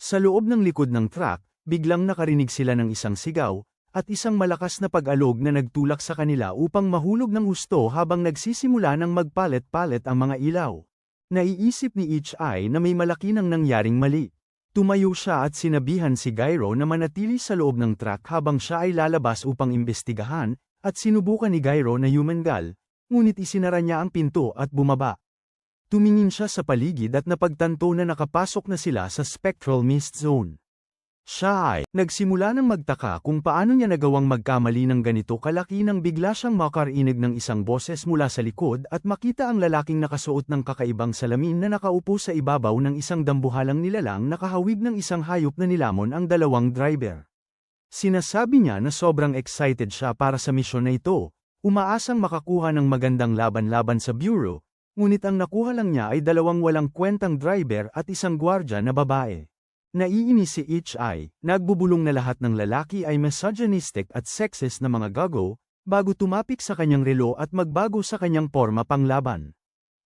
Sa loob ng likod ng truck, biglang nakarinig sila ng isang sigaw, at isang malakas na pag-alog na nagtulak sa kanila upang mahulog ng husto habang nagsisimula ng magpalet-palet ang mga ilaw. Naiisip ni Ichai na may malaki nang nangyaring mali. Tumayo siya at sinabihan si Gyro na manatili sa loob ng truck habang siya ay lalabas upang imbestigahan, at sinubukan ni Gyro na humangal, ngunit isinara niya ang pinto at bumaba. Tumingin siya sa paligid at napagtanto na nakapasok na sila sa spectral mist zone. Siya ay nagsimula ng magtaka kung paano niya nagawang magkamali ng ganito kalaki nang bigla siyang makarinig ng isang boses mula sa likod at makita ang lalaking nakasuot ng kakaibang salamin na nakaupo sa ibabaw ng isang dambuhalang nilalang nakahawig ng isang hayop na nilamon ang dalawang driver. Sinasabi niya na sobrang excited siya para sa misyon na ito, umaasang makakuha ng magandang laban-laban sa bureau, ngunit ang nakuha lang niya ay dalawang walang kwentang driver at isang gwardya na babae. Naiinis si Ichai, nagbubulong na lahat ng lalaki ay misogynistic at sexist na mga gago, bago tumapik sa kanyang relo at magbago sa kanyang porma panglaban.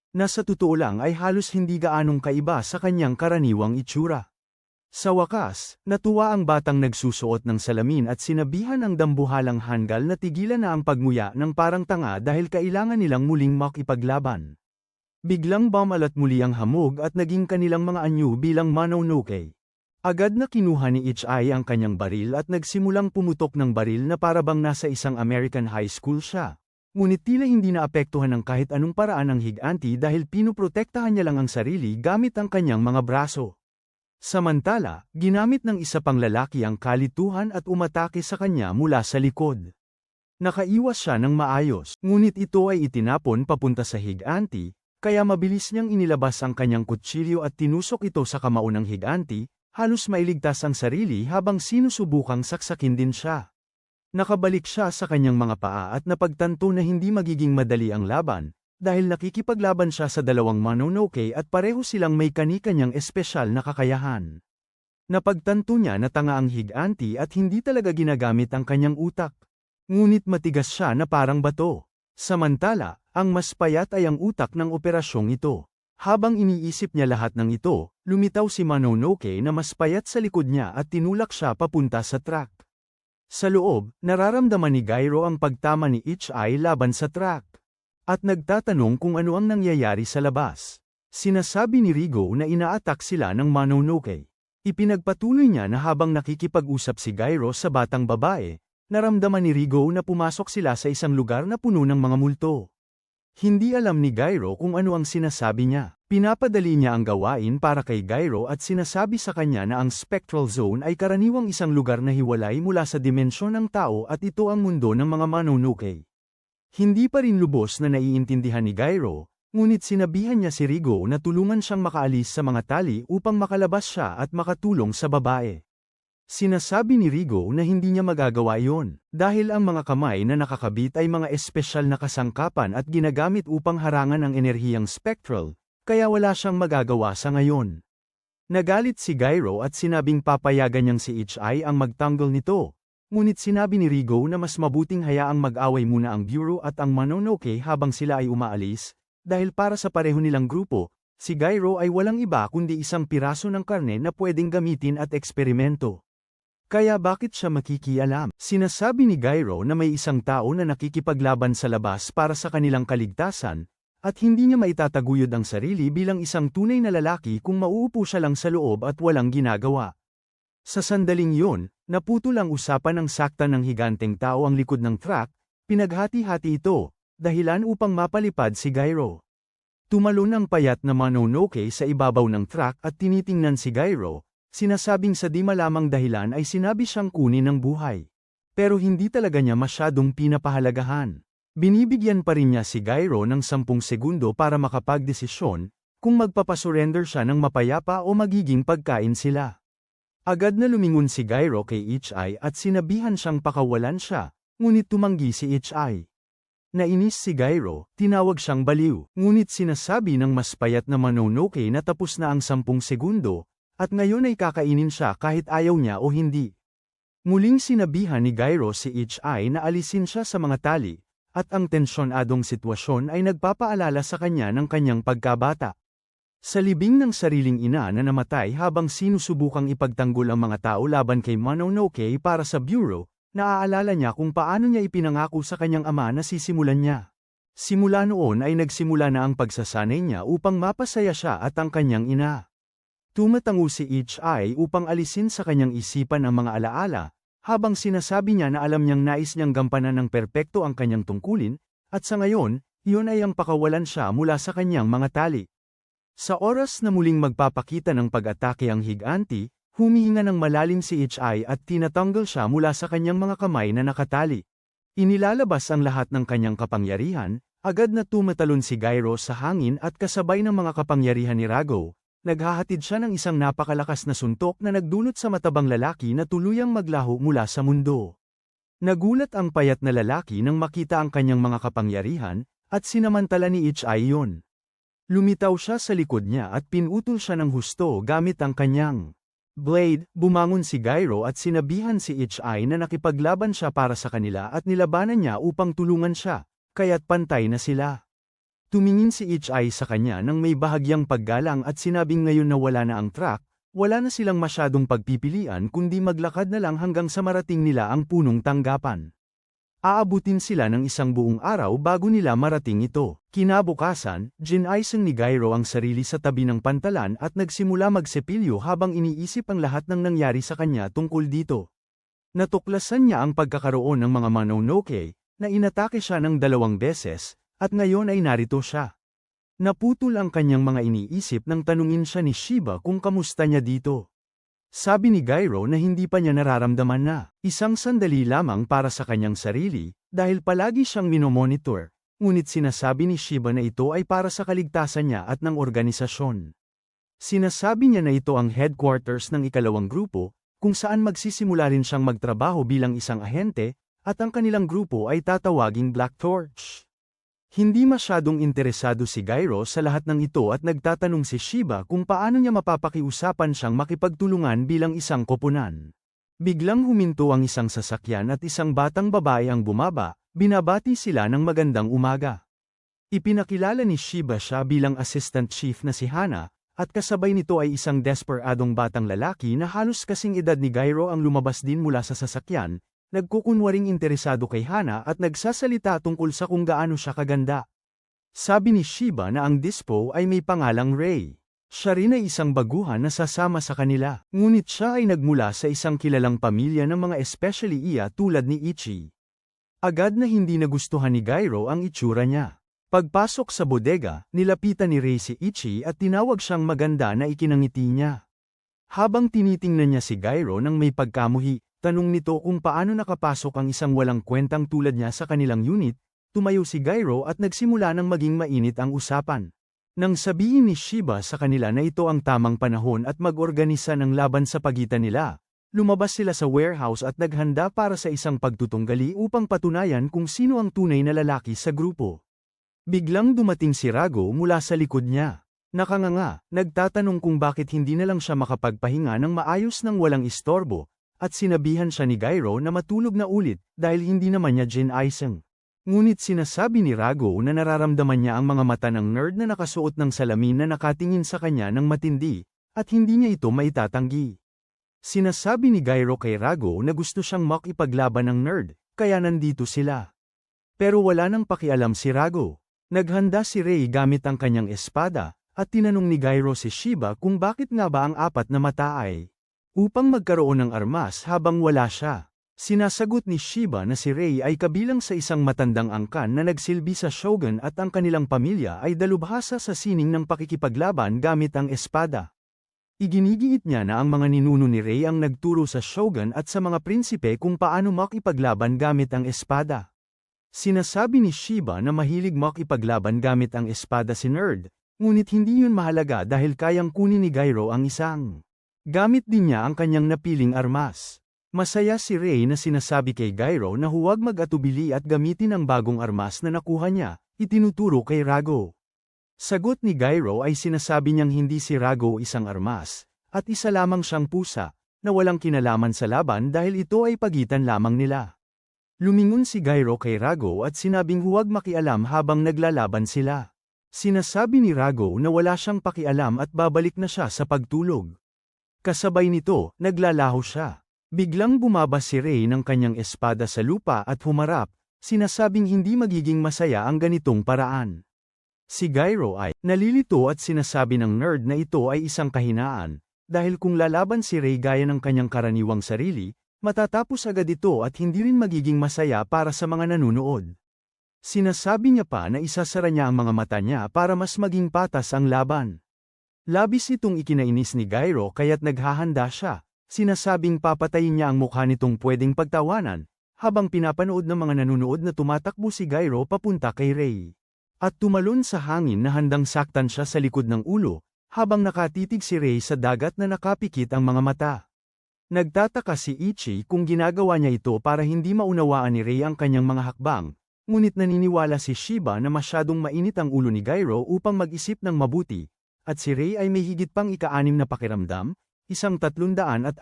Na sa totoo lang ay halos hindi gaanong kaiba sa kanyang karaniwang itsura. Sa wakas, natuwa ang batang nagsusuot ng salamin at sinabihan ang dambuhalang hanggal na tigilan na ang pagmuya ng parang tanga dahil kailangan nilang muling makipaglaban. Biglang bumalat muli ang hamog at naging kanilang mga anyo bilang Mononoke. Agad na kinuha ni Ichai ang kanyang baril at nagsimulang pumutok ng baril na parabang nasa isang American high school siya. Ngunit tila hindi naapektuhan ng kahit anong paraan ang higanti dahil pinoprotektahan niya lang ang sarili gamit ang kanyang mga braso. Samantala, ginamit ng isa pang lalaki ang kalituhan at umatake sa kanya mula sa likod. Nakaiwas siya ng maayos, ngunit ito ay itinapon papunta sa higanti, kaya mabilis niyang inilabas ang kanyang kutsilyo at tinusok ito sa kamao ng higanti, halos mailigtas ang sarili habang sinusubukang saksakin din siya. Nakabalik siya sa kanyang mga paa at napagtanto na hindi magiging madali ang laban, dahil nakikipaglaban siya sa dalawang Mononoke at pareho silang may kani-kanyang espesyal na kakayahan. Napagtanto niya na tanga ang higanti at hindi talaga ginagamit ang kanyang utak. Ngunit matigas siya na parang bato. Samantala, ang mas payat ay ang utak ng operasyong ito. Habang iniisip niya lahat ng ito, lumitaw si Mononoke na mas payat sa likod niya at tinulak siya papunta sa truck. Sa loob, nararamdaman ni Gyro ang pagtama ni Ichai laban sa truck. At nagtatanong kung ano ang nangyayari sa labas. Sinasabi ni Rigo na ina-attack sila ng Mononoke. Ipinagpatuloy niya na habang nakikipag-usap si Gyro sa batang babae, naramdaman ni Rigo na pumasok sila sa isang lugar na puno ng mga multo. Hindi alam ni Gyro kung ano ang sinasabi niya. Pinapadali niya ang gawain para kay Gyro at sinasabi sa kanya na ang spectral zone ay karaniwang isang lugar na hiwalay mula sa dimensyon ng tao at ito ang mundo ng mga Mononoke. Hindi pa rin lubos na naiintindihan ni Gyro, ngunit sinabihan niya si Rigo na tulungan siyang makaalis sa mga tali upang makalabas siya at makatulong sa babae. Sinasabi ni Rigo na hindi niya magagawa iyon, dahil ang mga kamay na nakakabit ay mga espesyal na kasangkapan at ginagamit upang harangan ang enerhiyang spectral, kaya wala siyang magagawa sa ngayon. Nagalit si Gyro at sinabing papayagan niyang si Ichai ang magtanggol nito, ngunit sinabi ni Rigo na mas mabuting hayaang mag-away muna ang Bureau at ang Mononoke habang sila ay umaalis, dahil para sa pareho nilang grupo, si Gyro ay walang iba kundi isang piraso ng karne na pwedeng gamitin at eksperimento. Kaya bakit siya makikialam? Sinasabi ni Gyro na may isang tao na nakikipaglaban sa labas para sa kanilang kaligtasan, at hindi niya maitataguyod ang sarili bilang isang tunay na lalaki kung mauupo siya lang sa loob at walang ginagawa. Sa sandaling yun, naputol ang usapan ng sakta ng higanteng tao ang likod ng truck, pinaghati-hati ito, dahilan upang mapalipad si Gyro. Tumalon ang payat na Mononoke sa ibabaw ng truck at tinitingnan si Gyro. Sinasabing sa di malamang dahilan ay sinabi siyang kunin ng buhay. Pero hindi talaga niya masyadong pinapahalagahan. Binibigyan pa rin niya si Gyro ng 10 segundo para makapagdesisyon, kung magpapasurrender siya ng mapayapa o magiging pagkain sila. Agad na lumingon si Gyro kay Ichai at sinabihan siyang pakawalan siya, ngunit tumanggi si Ichai. Nainis si Gyro, tinawag siyang baliw, ngunit sinasabi ng mas payat na Mononoke na tapos na ang 10 segundo, at ngayon ay kakainin siya kahit ayaw niya o hindi. Muling sinabihan ni Gyro si Ichai na alisin siya sa mga tali, at ang tensyonadong sitwasyon ay nagpapaalala sa kanya ng kanyang pagkabata. Sa libing ng sariling ina na namatay habang sinusubukang ipagtanggol ang mga tao laban kay Mononoke para sa Bureau, naaalala niya kung paano niya ipinangako sa kanyang ama na sisimulan niya. Simula noon ay nagsimula na ang pagsasanay niya upang mapasaya siya at ang kanyang ina. Tumatango si Ichai upang alisin sa kanyang isipan ang mga alaala, habang sinasabi niya na alam niyang nais niyang gampanan ng perpekto ang kanyang tungkulin, at sa ngayon, iyon ay ang pakawalan siya mula sa kanyang mga tali. Sa oras na muling magpapakita ng pag-atake ang higanti, humihinga ng malalim si Ichai at tinatanggal siya mula sa kanyang mga kamay na nakatali. Inilalabas ang lahat ng kanyang kapangyarihan, agad na tumatalon si Gyro sa hangin at kasabay ng mga kapangyarihan ni Rago. Naghahatid siya ng isang napakalakas na suntok na nagdulot sa matabang lalaki na tuluyang maglaho mula sa mundo. Nagulat ang payat na lalaki nang makita ang kanyang mga kapangyarihan, at sinamantala ni Ichai yun. Lumitaw siya sa likod niya at pinutol siya ng husto gamit ang kanyang blade. Bumangon si Gyro at sinabihan si Ichai na nakipaglaban siya para sa kanila at nilabanan niya upang tulungan siya, kaya't pantay na sila. Tumingin si Ichai sa kanya nang may bahagyang paggalang at sinabing ngayon na wala na ang truck, wala na silang masyadong pagpipilian kundi maglakad na lang hanggang sa marating nila ang punong tanggapan. Aabutin sila ng isang buong araw bago nila marating ito. Kinabukasan, ginaisang ni Gyro ang sarili sa tabi ng pantalan at nagsimula magsepilyo habang iniisip ang lahat ng nangyari sa kanya tungkol dito. Natuklasan niya ang pagkakaroon ng mga Mononoke, na inatake siya ng 2 beses, at ngayon ay narito siya. Naputol ang kanyang mga iniisip nang tanungin siya ni Shiba kung kamusta niya dito. Sabi ni Gyro na hindi pa niya nararamdaman na isang sandali lamang para sa kanyang sarili, dahil palagi siyang minomonitor, ngunit sinasabi ni Shiba na ito ay para sa kaligtasan niya at ng organisasyon. Sinasabi niya na ito ang headquarters ng ikalawang grupo, kung saan magsisimula rin siyang magtrabaho bilang isang ahente, at ang kanilang grupo ay tatawaging Black Torch. Hindi masyadong interesado si Gyro sa lahat ng ito at nagtatanong si Shiba kung paano niya mapapakiusapan siyang makipagtulungan bilang isang koponan. Biglang huminto ang isang sasakyan at isang batang babae ang bumaba, binabati sila ng magandang umaga. Ipinakilala ni Shiba siya bilang assistant chief na si Hana, at kasabay nito ay isang desperadong batang lalaki na halos kasing edad ni Gyro ang lumabas din mula sa sasakyan. Nagkukunwaring interesado kay Hana at nagsasalita tungkol sa kung gaano siya kaganda. Sabi ni Shiba na ang dispo ay may pangalang Ray. Siya rin ay isang baguhan na sasama sa kanila, ngunit siya ay nagmula sa isang kilalang pamilya ng mga especially iya tulad ni Ichi. Agad na hindi nagustuhan ni Gyro ang itsura niya. Pagpasok sa bodega, nilapitan ni Ray si Ichi at tinawag siyang maganda na ikinangiti niya. Habang tinitingnan niya si Gyro nang may pagkamuhi, tanong nito kung paano nakapasok ang isang walang kwentang tulad niya sa kanilang unit, tumayo si Gyro at nagsimula ng maging mainit ang usapan. Nang sabihin ni Shiba sa kanila na ito ang tamang panahon at mag-organisa ng laban sa pagitan nila, lumabas sila sa warehouse at naghanda para sa isang pagtutunggali upang patunayan kung sino ang tunay na lalaki sa grupo. Biglang dumating si Rago mula sa likod niya. Nakanganga, nagtatanong kung bakit hindi na lang siya makapagpahinga ng maayos nang walang istorbo, at sinabihan siya ni Gyro na matulog na ulit dahil hindi naman niya ginaisang. Ngunit sinasabi ni Rago na nararamdaman niya ang mga mata ng nerd na nakasuot ng salamin na nakatingin sa kanya ng matindi, at hindi niya ito maitatanggi. Sinasabi ni Gyro kay Rago na gusto siyang makipaglaban ng nerd, kaya nandito sila. Pero wala nang pakialam si Rago. Naghanda si Ray gamit ang kanyang espada, at tinanong ni Gyro si Shiba kung bakit nga ba ang apat na mata ay upang magkaroon ng armas habang wala siya. Sinasagot ni Shiba na si Ray ay kabilang sa isang matandang angkan na nagsilbi sa shogun at ang kanilang pamilya ay dalubhasa sa sining ng pakikipaglaban gamit ang espada. Iginigiit niya na ang mga ninuno ni Ray ang nagturo sa shogun at sa mga prinsipe kung paano makipaglaban gamit ang espada. Sinasabi ni Shiba na mahilig makipaglaban gamit ang espada si Nerd, ngunit hindi yun mahalaga dahil kayang kunin ni Gyro ang isang. Gamit din niya ang kanyang napiling armas. Masaya si Ray na sinasabi kay Gyro na huwag mag-atubili at gamitin ang bagong armas na nakuha niya, itinuturo kay Rago. Sagot ni Gyro ay sinasabi niyang hindi si Rago isang armas, at isa lamang siyang pusa, na walang kinalaman sa laban dahil ito ay pagitan lamang nila. Lumingon si Gyro kay Rago at sinabing huwag makialam habang naglalaban sila. Sinasabi ni Rago na wala siyang pakialam at babalik na siya sa pagtulog. Kasabay nito, naglalaho siya. Biglang bumaba si Ray ng kanyang espada sa lupa at humarap, sinasabing hindi magiging masaya ang ganitong paraan. Si Gyro ay nalilito at sinasabi ng nerd na ito ay isang kahinaan, dahil kung lalaban si Ray gaya ng kanyang karaniwang sarili, matatapos agad ito at hindi rin magiging masaya para sa mga nanunood. Sinasabi niya pa na isasara niya ang mga mata niya para mas maging patas ang laban. Labis itong ikinainis ni Gyro kaya't naghahanda siya, sinasabing papatayin niya ang mukha nitong pwedeng pagtawanan, habang pinapanood ng mga nanunood na tumatakbo si Gyro papunta kay Ray. At tumalon sa hangin na handang saktan siya sa likod ng ulo, habang nakatitig si Ray sa dagat na nakapikit ang mga mata. Nagtataka si Ichi kung ginagawa niya ito para hindi maunawaan ni Ray ang kanyang mga hakbang, ngunit naniniwala si Shiba na masyadong mainit ang ulo ni Gyro upang mag-isip ng mabuti, at si Ray ay may higit pang ika-6 na pakiramdam, isang 360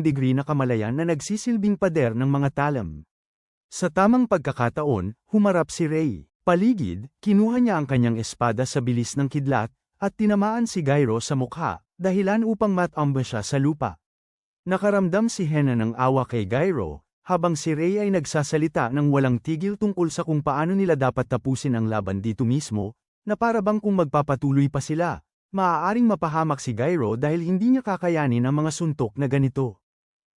degree na kamalayan na nagsisilbing pader ng mga talam. Sa tamang pagkakataon, humarap si Ray. Paligid, kinuha niya ang kanyang espada sa bilis ng kidlat, at tinamaan si Gyro sa mukha, dahilan upang matamba siya sa lupa. Nakaramdam si Hena ng awa kay Gyro, habang si Ray ay nagsasalita ng walang tigil tungkol sa kung paano nila dapat tapusin ang laban dito mismo, na para bang kung magpapatuloy pa sila, maaaring mapahamak si Gyro dahil hindi niya kakayanin ang mga suntok na ganito.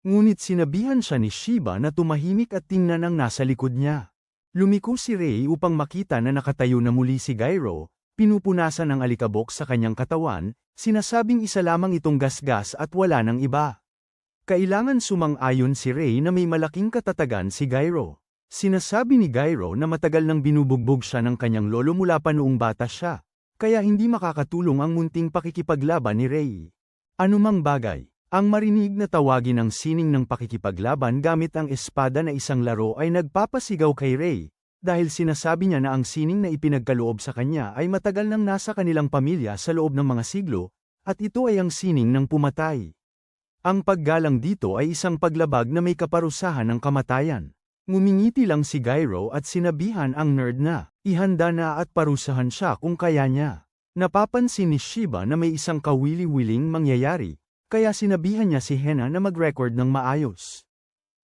Ngunit sinabihan siya ni Shiba na tumahimik at tingnan ang nasa likod niya. Lumiko si Ray upang makita na nakatayo na muli si Gyro, pinupunasan ang alikabok sa kanyang katawan, sinasabing isa lamang itong gasgas at wala nang iba. Kailangan sumang-ayon si Ray na may malaking katatagan si Gyro. Sinasabi ni Gyro na matagal nang binubugbog siya ng kanyang lolo mula pa noong bata siya, kaya hindi makakatulong ang munting pakikipaglaban ni Ray. Anumang bagay, ang marinig na tawagin ang sining ng pakikipaglaban gamit ang espada na isang laro ay nagpapasigaw kay Ray, dahil sinasabi niya na ang sining na ipinagkaloob sa kanya ay matagal nang nasa kanilang pamilya sa loob ng mga siglo, at ito ay ang sining ng pumatay. Ang paggalang dito ay isang paglabag na may kaparusahan ng kamatayan. Ngumingiti lang si Gyro at sinabihan ang nerd na ihanda na at parusahan siya kung kaya niya. Napapansin ni Shiba na may isang kawili-wiling mangyayari, kaya sinabihan niya si Hena na mag-record ng maayos.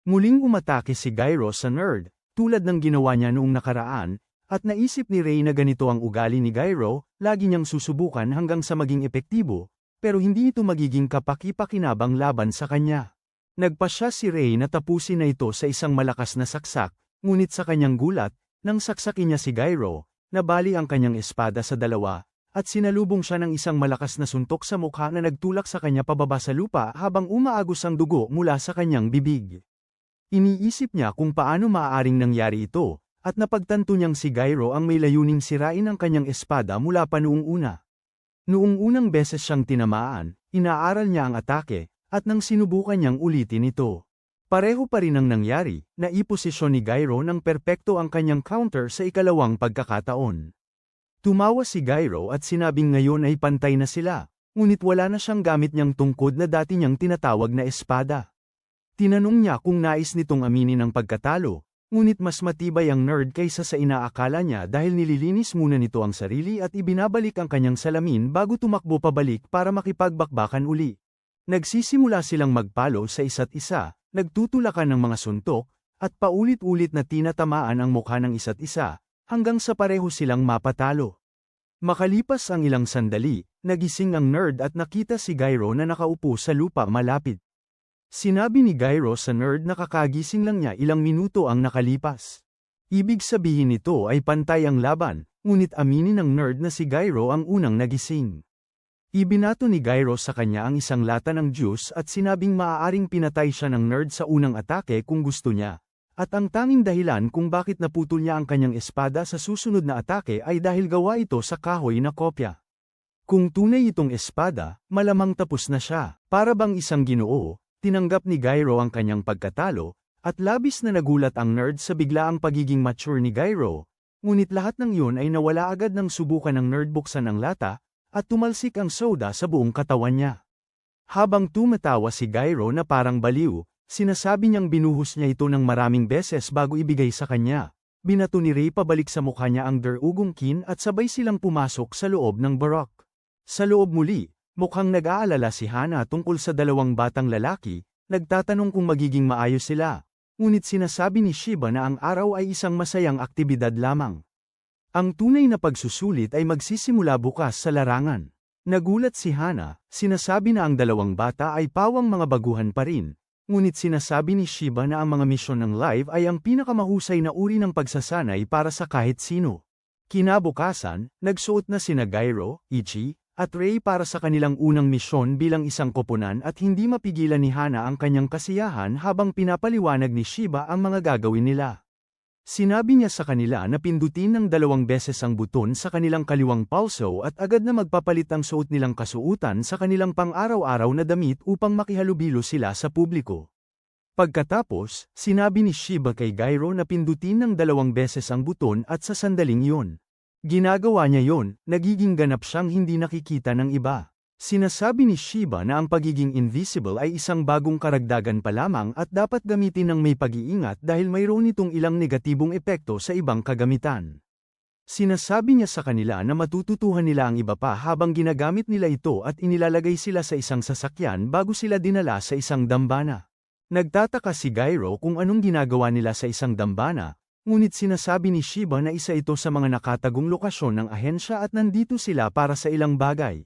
Muling umatake si Gyro sa nerd, tulad ng ginawa niya noong nakaraan, at naisip ni Ray na ganito ang ugali ni Gyro, lagi niyang susubukan hanggang sa maging epektibo, pero hindi ito magiging kapaki-pakinabang laban sa kanya. Nagpasya si Ray na tapusin na ito sa isang malakas na saksak, ngunit sa kanyang gulat, nang saksakin niya si Gyro, nabali ang kanyang espada sa dalawa, at sinalubong siya ng isang malakas na suntok sa mukha na nagtulak sa kanya pababa sa lupa habang umaagos ang dugo mula sa kanyang bibig. Iniisip niya kung paano maaaring nangyari ito, at napagtanto niyang si Gyro ang may layuning sirain ang kanyang espada mula pa noong una. Noong unang beses siyang tinamaan, inaaral niya ang atake, at nang sinubukan niyang ulitin ito. Pareho pa rin ang nangyari, naiposisyon ni Gyro ng perpekto ang kanyang counter sa ikalawang pagkakataon. Tumawa si Gyro at sinabing ngayon ay pantay na sila, ngunit wala na siyang gamit niyang tungkod na dati niyang tinatawag na espada. Tinanong niya kung nais nitong aminin ang pagkatalo, ngunit mas matibay ang nerd kaysa sa inaakala niya dahil nililinis muna nito ang sarili at ibinabalik ang kanyang salamin bago tumakbo pabalik para makipagbakbakan uli. Nagsisimula silang magpalo sa isa't isa, nagtutulakan ng mga suntok, at paulit-ulit na tinatamaan ang mukha ng isa't isa, hanggang sa pareho silang mapatalo. Makalipas ang ilang sandali, nagising ang nerd at nakita si Gyro na nakaupo sa lupa malapit. Sinabi ni Gyro sa nerd na kakagising lang niya ilang minuto ang nakalipas. Ibig sabihin nito ay pantay ang laban, ngunit aminin ng nerd na si Gyro ang unang nagising. Ibinato ni Gyro sa kanya ang isang lata ng juice at sinabing maaaring pinatay siya ng nerd sa unang atake kung gusto niya. At ang tanging dahilan kung bakit naputol niya ang kanyang espada sa susunod na atake ay dahil gawa ito sa kahoy na kopya. Kung tunay itong espada, malamang tapos na siya. Para bang isang ginoo, tinanggap ni Gyro ang kanyang pagkatalo, at labis na nagulat ang nerd sa biglaang pagiging mature ni Gyro, ngunit lahat ng yun ay nawala agad nang subukan ng nerd buksan ang lata, at tumalsik ang soda sa buong katawan niya. Habang tumatawa si Gyro na parang baliw, sinasabi niyang binuhos niya ito ng maraming beses bago ibigay sa kanya. Binato ni Ray pabalik sa mukha niya ang derugong kin at sabay silang pumasok sa loob ng barok. Sa loob muli, mukhang nag-aalala si Hana tungkol sa dalawang batang lalaki, nagtatanong kung magiging maayos sila. Ngunit sinasabi ni Shiba na ang araw ay isang masayang aktibidad lamang. Ang tunay na pagsusulit ay magsisimula bukas sa larangan. Nagulat si Hana, sinasabi na ang dalawang bata ay pawang mga baguhan pa rin. Ngunit sinasabi ni Shiba na ang mga misyon ng live ay ang pinakamahusay na uri ng pagsasanay para sa kahit sino. Kinabukasan, nagsuot na sina Gyro, Ichi, at Ray para sa kanilang unang misyon bilang isang koponan at hindi mapigilan ni Hana ang kanyang kasiyahan habang pinapaliwanag ni Shiba ang mga gagawin nila. Sinabi niya sa kanila na pindutin ng 2 beses ang buton sa kanilang kaliwang palso at agad na magpapalit ang suot nilang kasuutan sa kanilang pang-araw-araw na damit upang makihalubilo sila sa publiko. Pagkatapos, sinabi ni Shiba kay Gyro na pindutin ng 2 beses ang buton at sa sandaling yun. Ginagawa niya yon, nagiging ganap siyang hindi nakikita ng iba. Sinasabi ni Shiba na ang pagiging invisible ay isang bagong karagdagan pa lamang at dapat gamitin ng may pag-iingat dahil mayroon itong ilang negatibong epekto sa ibang kagamitan. Sinasabi niya sa kanila na matututuhan nila ang iba pa habang ginagamit nila ito at inilalagay sila sa isang sasakyan bago sila dinala sa isang dambana. Nagtataka si Gyro kung anong ginagawa nila sa isang dambana, ngunit sinasabi ni Shiba na isa ito sa mga nakatagong lokasyon ng ahensya at nandito sila para sa ilang bagay.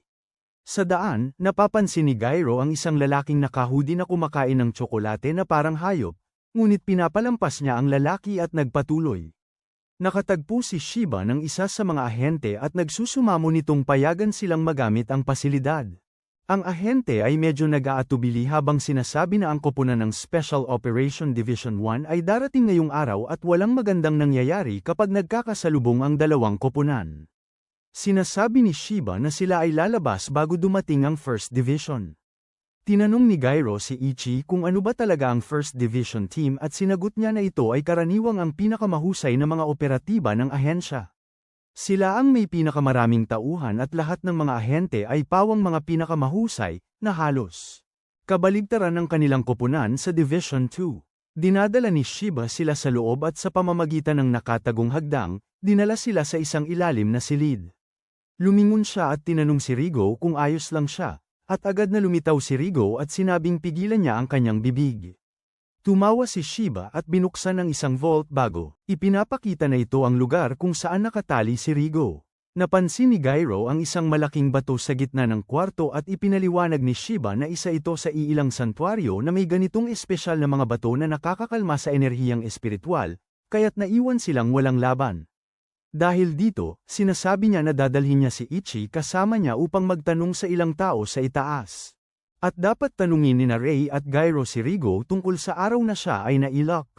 Sa daan, napapansin ni Gyro ang isang lalaking nakahudi na kumakain ng tsokolate na parang hayop, ngunit pinapalampas niya ang lalaki at nagpatuloy. Nakatagpo si Shiba ng isa sa mga ahente at nagsusumamo nitong payagan silang magamit ang pasilidad. Ang ahente ay medyo nag-aatubili habang sinasabi na ang koponan ng Special Operation Division 1 ay darating ngayong araw at walang magandang nangyayari kapag nagkakasalubong ang dalawang koponan. Sinasabi ni Shiba na sila ay lalabas bago dumating ang First Division. Tinanong ni Gyro si Ichi kung ano ba talaga ang First Division Team at sinagot niya na ito ay karaniwang ang pinakamahusay na mga operatiba ng ahensya. Sila ang may pinakamaraming tauhan at lahat ng mga ahente ay pawang mga pinakamahusay, na halos kabaligtaran ng kanilang koponan sa Division 2. Dinadala ni Shiba sila sa loob at sa pamamagitan ng nakatagong hagdang, dinala sila sa isang ilalim na silid. Lumingon siya at tinanong si Rigo kung ayos lang siya, at agad na lumitaw si Rigo at sinabing pigilan niya ang kanyang bibig. Tumawa si Shiba at binuksan ang isang vault bago, ipinapakita na ito ang lugar kung saan nakatali si Rigo. Napansin ni Gyro ang isang malaking bato sa gitna ng kwarto at ipinaliwanag ni Shiba na isa ito sa iilang santuaryo na may ganitong espesyal na mga bato na nakakakalma sa enerhiyang espiritual, kaya't naiwan silang walang laban. Dahil dito, sinasabi niya na dadalhin niya si Ichi kasama niya upang magtanong sa ilang tao sa itaas. At dapat tanungin ni Rei at Gyro si Rigo tungkol sa araw na siya ay nailak.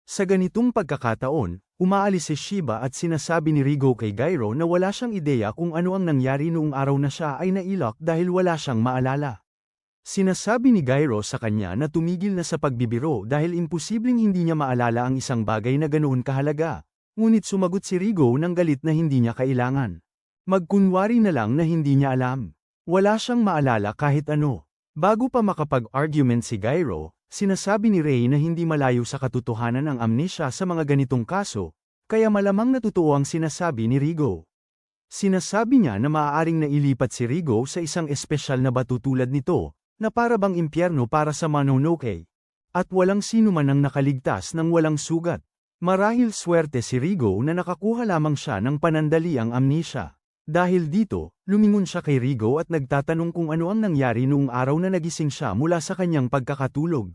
Sa ganitong pagkakataon, umaalis si Shiba at sinasabi ni Rigo kay Gyro na wala siyang ideya kung ano ang nangyari noong araw na siya ay nailak dahil wala siyang maalala. Sinasabi ni Gyro sa kanya na tumigil na sa pagbibiro dahil imposibleng hindi niya maalala ang isang bagay na ganoon kahalaga. Ngunit sumagot si Rigo ng galit na hindi niya kailangan. Magkunwari na lang na hindi niya alam. Wala siyang maalala kahit ano. Bago pa makapag-argument si Gyro, sinasabi ni Rei na hindi malayo sa katotohanan ang amnesia sa mga ganitong kaso, kaya malamang na totoo ang sinasabi ni Rigo. Sinasabi niya na maaaring nailipat si Rigo sa isang espesyal na bato tulad nito, na para bang impyerno para sa Mononoke. At walang sino man ang nakaligtas ng walang sugat. Marahil swerte si Rigo na nakakuha lamang siya ng panandaliang amnesia. Dahil dito, lumingon siya kay Rigo at nagtatanong kung ano ang nangyari noong araw na nagising siya mula sa kanyang pagkakatulog.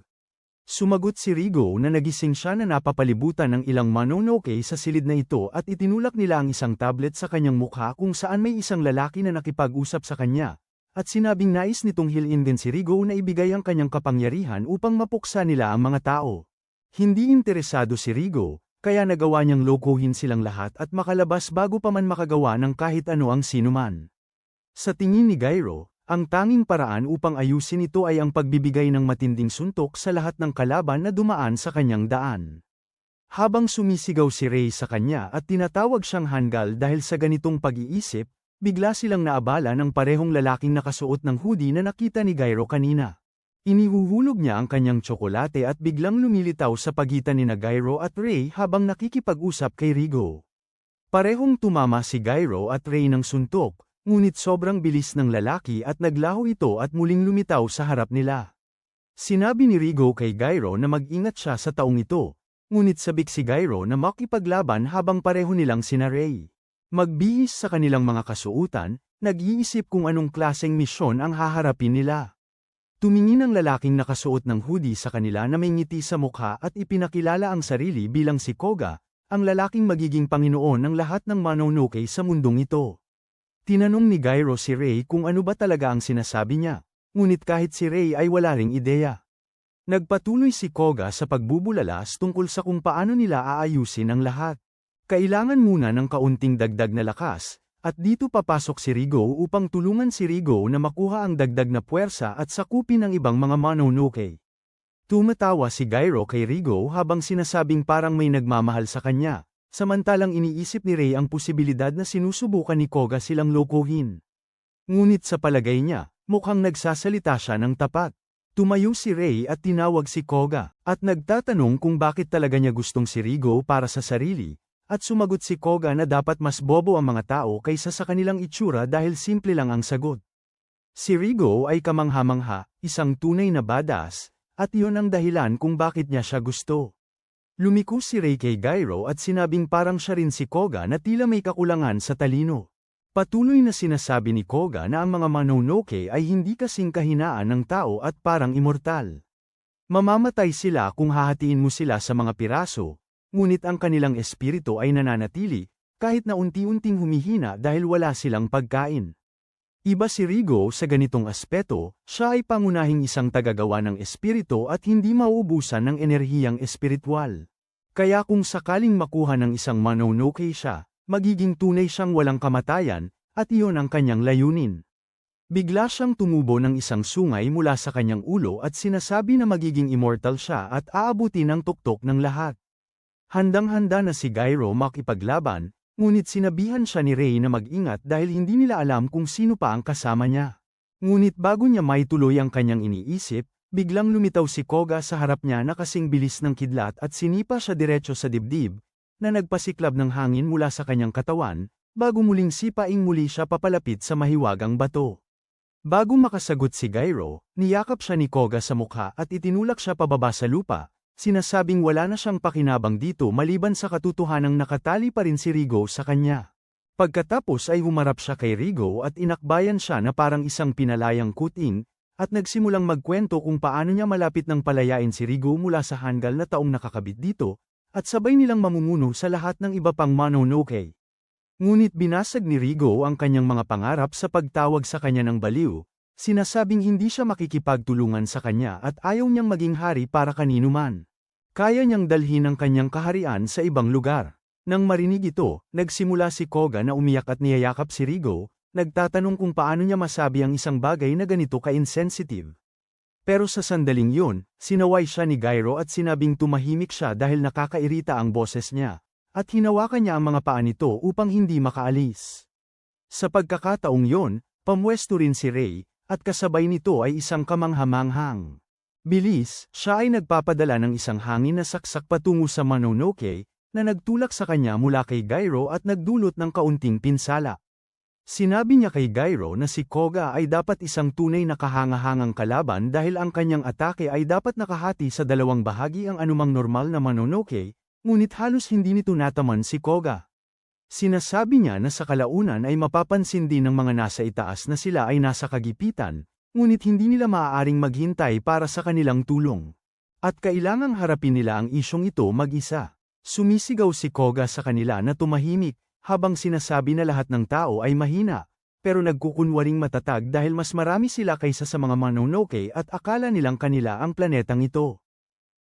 Sumagot si Rigo na nagising siya na napapalibutan ng ilang Mononoke sa silid na ito at itinulak nila ang isang tablet sa kanyang mukha kung saan may isang lalaki na nakipag-usap sa kanya. At sinabing nais nitong hilin din si Rigo na ibigay ang kanyang kapangyarihan upang mapuksa nila ang mga tao. Hindi interesado si Rigo, kaya nagawa niyang lokohin silang lahat at makalabas bago pa man makagawa ng kahit ano ang sinuman. Sa tingin ni Gyro, ang tanging paraan upang ayusin ito ay ang pagbibigay ng matinding suntok sa lahat ng kalaban na dumaan sa kanyang daan. Habang sumisigaw si Rei sa kanya at tinatawag siyang hanggal dahil sa ganitong pag-iisip, bigla silang naabala ng parehong lalaking nakasuot ng hoodie na nakita ni Gyro kanina. Inihuhulog niya ang kanyang tsokolate at biglang lumilitaw sa pagitan ni Gyro at Rei habang nakikipag-usap kay Rigo. Parehong tumama si Gyro at Rei ng suntok, ngunit sobrang bilis ng lalaki at naglaho ito at muling lumitaw sa harap nila. Sinabi ni Rigo kay Gyro na mag-ingat siya sa taong ito, ngunit sabik si Gyro na makipaglaban habang pareho nilang sina Rei. Magbihis sa kanilang mga kasuutan, nag-iisip kung anong klaseng misyon ang haharapin nila. Tumingin ang lalaking nakasuot ng hoodie sa kanila na may ngiti sa mukha at ipinakilala ang sarili bilang si Koga, ang lalaking magiging Panginoon ng lahat ng Mononoke sa mundong ito. Tinanong ni Gyro si Rei kung ano ba talaga ang sinasabi niya, ngunit kahit si Rei ay wala ring ideya. Nagpatuloy si Koga sa pagbubulalas tungkol sa kung paano nila aayusin ang lahat. Kailangan muna ng kaunting dagdag na lakas, at dito papasok si Rigo upang tulungan si Rigo na makuha ang dagdag na puwersa at sakupin ang ibang mga Mononoke. Tumatawa si Gyro kay Rigo habang sinasabing parang may nagmamahal sa kanya, samantalang iniisip ni Rei ang posibilidad na sinusubukan ni Koga silang lokohin. Ngunit sa palagay niya, mukhang nagsasalita siya ng tapat. Tumayo si Rei at tinawag si Koga, at nagtatanong kung bakit talaga niya gustong si Rigo para sa sarili. At sumagot si Koga na dapat mas bobo ang mga tao kaysa sa kanilang itsura dahil simple lang ang sagot. Si Rigo ay kamangha-mangha, isang tunay na badass, at iyon ang dahilan kung bakit niya siya gusto. Lumiko si Rei kay Gyro at sinabing parang siya rin si Koga na tila may kakulangan sa talino. Patuloy na sinasabi ni Koga na ang mga Mononoke ay hindi kasing kahinaan ng tao at parang immortal. Mamamatay sila kung hahatiin mo sila sa mga piraso. Ngunit ang kanilang espiritu ay nananatili, kahit na unti-unting humihina dahil wala silang pagkain. Iba si Rigo sa ganitong aspeto, siya ay pangunahing isang tagagawa ng espiritu at hindi mauubusan ng enerhiyang espiritual. Kaya kung sakaling makuha ng isang Mononoke siya, magiging tunay siyang walang kamatayan, at iyon ang kanyang layunin. Bigla siyang tumubo ng isang sungay mula sa kanyang ulo at sinasabi na magiging immortal siya at aabutin ang tuktok ng lahat. Handang-handa na si Gyro makipaglaban, ngunit sinabihan siya ni Rei na mag-ingat dahil hindi nila alam kung sino pa ang kasama niya. Ngunit bago niya maituloy ang kanyang iniisip, biglang lumitaw si Koga sa harap niya na kasing bilis ng kidlat at sinipa siya diretso sa dibdib, na nagpasiklab ng hangin mula sa kanyang katawan, bago muling sipaing muli siya papalapit sa mahiwagang bato. Bago makasagot si Gyro, niyakap siya ni Koga sa mukha at itinulak siya pababa sa lupa. Sinasabing wala na siyang pakinabang dito maliban sa katotohanang nakatali pa rin si Rigo sa kanya. Pagkatapos ay humarap siya kay Rigo at inakbayan siya na parang isang pinalayang kuting, at nagsimulang magkwento kung paano niya malapit ng palayain si Rigo mula sa hanggal na taong nakakabit dito, at sabay nilang mamumuno sa lahat ng iba pang Mononoke. Ngunit binasag ni Rigo ang kanyang mga pangarap sa pagtawag sa kanya ng baliw, sinasabing hindi siya makikipagtulungan sa kanya at ayaw niyang maging hari para kanino man. Kaya niyang dalhin ang kanyang kaharian sa ibang lugar. Nang marinig ito, nagsimula si Koga na umiyak at niyayakap si Rigo, nagtatanong kung paano niya masabi ang isang bagay na ganito ka-insensitive. Pero sa sandaling yun, sinaway siya ni Gyro at sinabing tumahimik siya dahil nakakairita ang boses niya, at hinawakan niya ang mga paa nito upang hindi makaalis. Sa pagkakataong yon, pamwesto rin si Ray, at kasabay nito ay isang kamanghamanghang. Bilis, siya ay nagpapadala ng isang hangin na saksak patungo sa Mononoke, na nagtulak sa kanya mula kay Gyro at nagdulot ng kaunting pinsala. Sinabi niya kay Gyro na si Koga ay dapat isang tunay na kahangahangang kalaban dahil ang kanyang atake ay dapat nakahati sa dalawang bahagi ang anumang normal na Mononoke, ngunit halos hindi nito nataman si Koga. Sinasabi niya na sa kalaunan ay mapapansin din ng mga nasa itaas na sila ay nasa kagipitan, ngunit hindi nila maaaring maghintay para sa kanilang tulong. At kailangang harapin nila ang isyong ito mag-isa. Sumisigaw si Koga sa kanila na tumahimik, habang sinasabi na lahat ng tao ay mahina, pero nagkukunwaring matatag dahil mas marami sila kaysa sa mga Mononoke at akala nilang kanila ang planetang ito.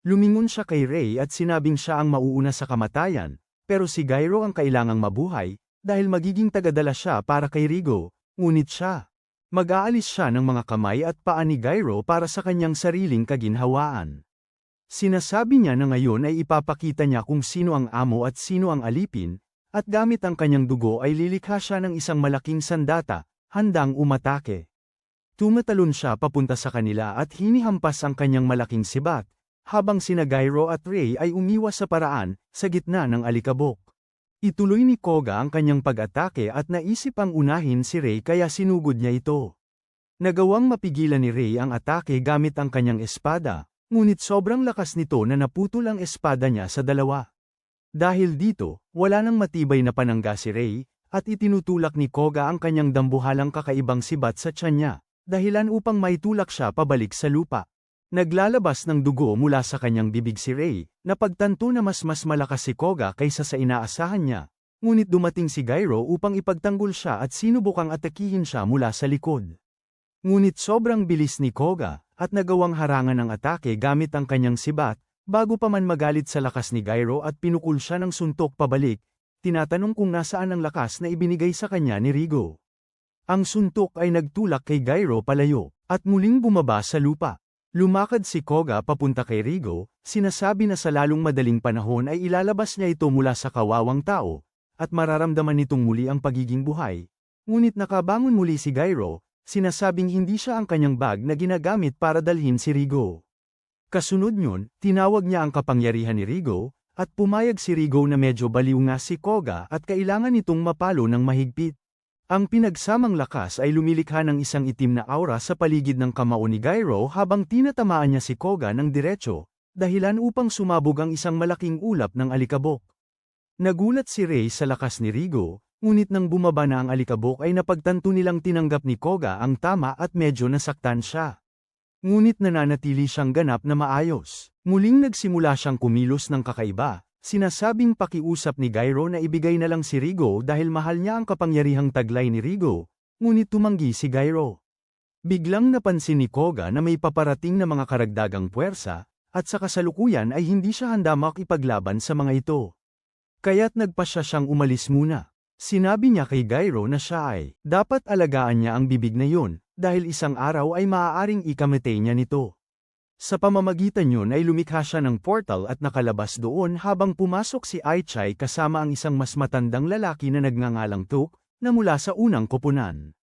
Lumingon siya kay Ray at sinabing siya ang mauuna sa kamatayan, pero si Gyro ang kailangang mabuhay, dahil magiging tagadala siya para kay Rigo, ngunit siya. Mag-aalis siya ng mga kamay at paa ni Gyro para sa kanyang sariling kaginhawaan. Sinasabi niya na ngayon ay ipapakita niya kung sino ang amo at sino ang alipin, at gamit ang kanyang dugo ay lilikha siya ng isang malaking sandata, handang umatake. Tumatalon siya papunta sa kanila at hinihampas ang kanyang malaking sibat, habang sina Gyro at Ray ay umiwas sa paraan, sa gitna ng alikabok. Ituloy ni Koga ang kanyang pag-atake at naisip ang unahin si Ray kaya sinugod niya ito. Nagawang mapigilan ni Ray ang atake gamit ang kanyang espada, ngunit sobrang lakas nito na naputol ang espada niya sa dalawa. Dahil dito, wala nang matibay na panangga si Ray, at itinutulak ni Koga ang kanyang dambuhalang kakaibang sibat sa tiyan niya, dahilan upang maitulak siya pabalik sa lupa. Naglalabas ng dugo mula sa kanyang bibig si Ray, napagtanto na mas malakas si Koga kaysa sa inaasahan niya, ngunit dumating si Gyro upang ipagtanggol siya at sinubukang atakihin siya mula sa likod. Ngunit sobrang bilis ni Koga, at nagawang harangan ang atake gamit ang kanyang sibat, bago pa man magalit sa lakas ni Gyro at pinukul siya ng suntok pabalik, tinatanong kung nasaan ang lakas na ibinigay sa kanya ni Rigo. Ang suntok ay nagtulak kay Gyro palayo, at muling bumaba sa lupa. Lumakad si Koga papunta kay Rigo, sinasabi na sa lalong madaling panahon ay ilalabas niya ito mula sa kawawang tao, at mararamdaman nitong muli ang pagiging buhay. Ngunit nakabangon muli si Gyro, sinasabing hindi siya ang kanyang bag na ginagamit para dalhin si Rigo. Kasunod niyon, tinawag niya ang kapangyarihan ni Rigo, at pumayag si Rigo na medyo baliw nga si Koga at kailangan nitong mapalo ng mahigpit. Ang pinagsamang lakas ay lumilikha ng isang itim na aura sa paligid ng kamao ni Gyro habang tinatamaan niya si Koga ng diretso, dahilan upang sumabog ang isang malaking ulap ng alikabok. Nagulat si Ray sa lakas ni Rigo, ngunit nang bumaba na ang alikabok ay napagtanto nilang tinanggap ni Koga ang tama at medyo nasaktan siya. Ngunit nananatili siyang ganap na maayos. Muling nagsimula siyang kumilos ng kakaiba. Sinasabing pakiusap ni Gyro na ibigay na lang si Rigo dahil mahal niya ang kapangyarihang taglay ni Rigo, ngunit tumanggi si Gyro. Biglang napansin ni Koga na may paparating na mga karagdagang puwersa, at sa kasalukuyan ay hindi siya handa makipaglaban sa mga ito. Kaya't nagpasya siyang umalis muna. Sinabi niya kay Gyro na siya ay dapat alagaan niya ang bibig na yun, dahil isang araw ay maaaring ikamatay niya nito. Sa pamamagitan yun ay lumikha siya ng portal at nakalabas doon habang pumasok si Aichai kasama ang isang mas matandang lalaki na nagngangalang Tuk, na mula sa unang koponan.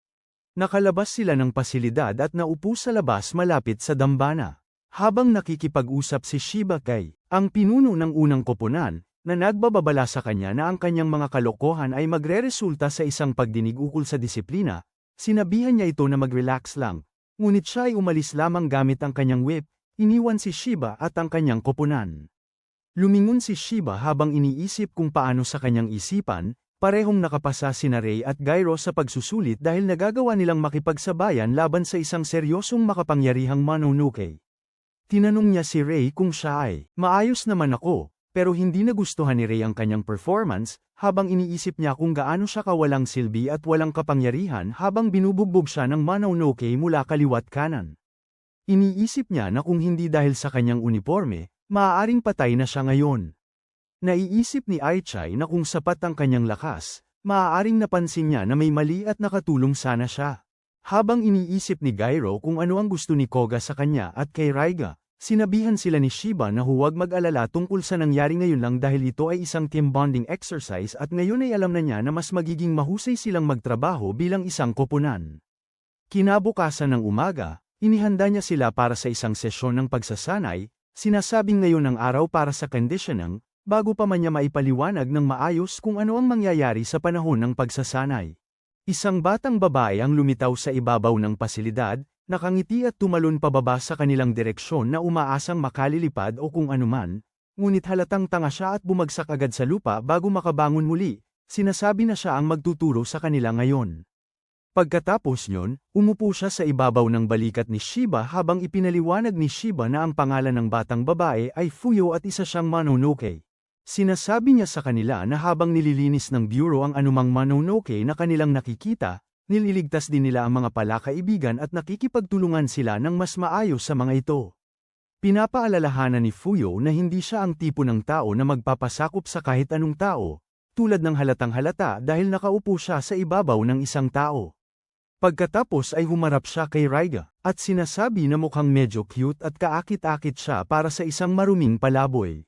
Nakalabas sila ng pasilidad at naupo sa labas malapit sa dambana. Habang nakikipag-usap si Shiba kay ang pinuno ng unang koponan, na nagbababala sa kanya na ang kanyang mga kalokohan ay magreresulta sa isang pagdinig ukol sa disiplina, sinabihan niya ito na mag-relax lang, ngunit siya ay umalis lamang gamit ang kanyang whip. Iniwan si Shiba at ang kanyang koponan. Lumingon si Shiba habang iniisip kung paano sa kanyang isipan, parehong nakapasa sina Ray at Gyro sa pagsusulit dahil nagagawa nilang makipagsabayan laban sa isang seryosong makapangyarihang Mononoke. Tinanong niya si Ray kung siya ay, maayos naman ako, pero hindi nagustuhan ni Rey ang kanyang performance, habang iniisip niya kung gaano siya kawalang silbi at walang kapangyarihan habang binubugbog siya ng Mononoke mula kaliwat kanan. Iniisip niya na kung hindi dahil sa kanyang uniforme, maaaring patay na siya ngayon. Naiisip ni Aichai na kung sapat ang kanyang lakas, maaaring napansin niya na may mali at nakatulong sana siya. Habang iniisip ni Gairo kung ano ang gusto ni Koga sa kanya at kay Raiga, sinabihan sila ni Shiba na huwag mag-alala tungkol sa nangyari ngayon lang dahil ito ay isang team bonding exercise at ngayon ay alam na niya na mas magiging mahusay silang magtrabaho bilang isang koponan. Kinabukasan ng umaga, inihanda niya sila para sa isang sesyon ng pagsasanay, sinasabing ngayon ang araw para sa conditioning, bago pa man niya maipaliwanag ng maayos kung ano ang mangyayari sa panahon ng pagsasanay. Isang batang babae ang lumitaw sa ibabaw ng pasilidad, nakangiti at tumalon pababa sa kanilang direksyon na umaasang makalilipad o kung anuman, ngunit halatang tanga siya at bumagsak agad sa lupa bago makabangon muli, sinasabi na siya ang magtuturo sa kanila ngayon. Pagkatapos nyon, umupo siya sa ibabaw ng balikat ni Shiba habang ipinaliwanag ni Shiba na ang pangalan ng batang babae ay Fuyo at isa siyang Mononoke. Sinasabi niya sa kanila na habang nililinis ng bureau ang anumang Mononoke na kanilang nakikita, nililigtas din nila ang mga palakaibigan at nakikipagtulungan sila ng mas maayos sa mga ito. Pinapaalalahanan ni Fuyo na hindi siya ang tipo ng tao na magpapasakop sa kahit anong tao, tulad ng halatang halata dahil nakaupo siya sa ibabaw ng isang tao. Pagkatapos ay humarap siya kay Raiga, at sinasabi na mukhang medyo cute at kaakit-akit siya para sa isang maruming palaboy.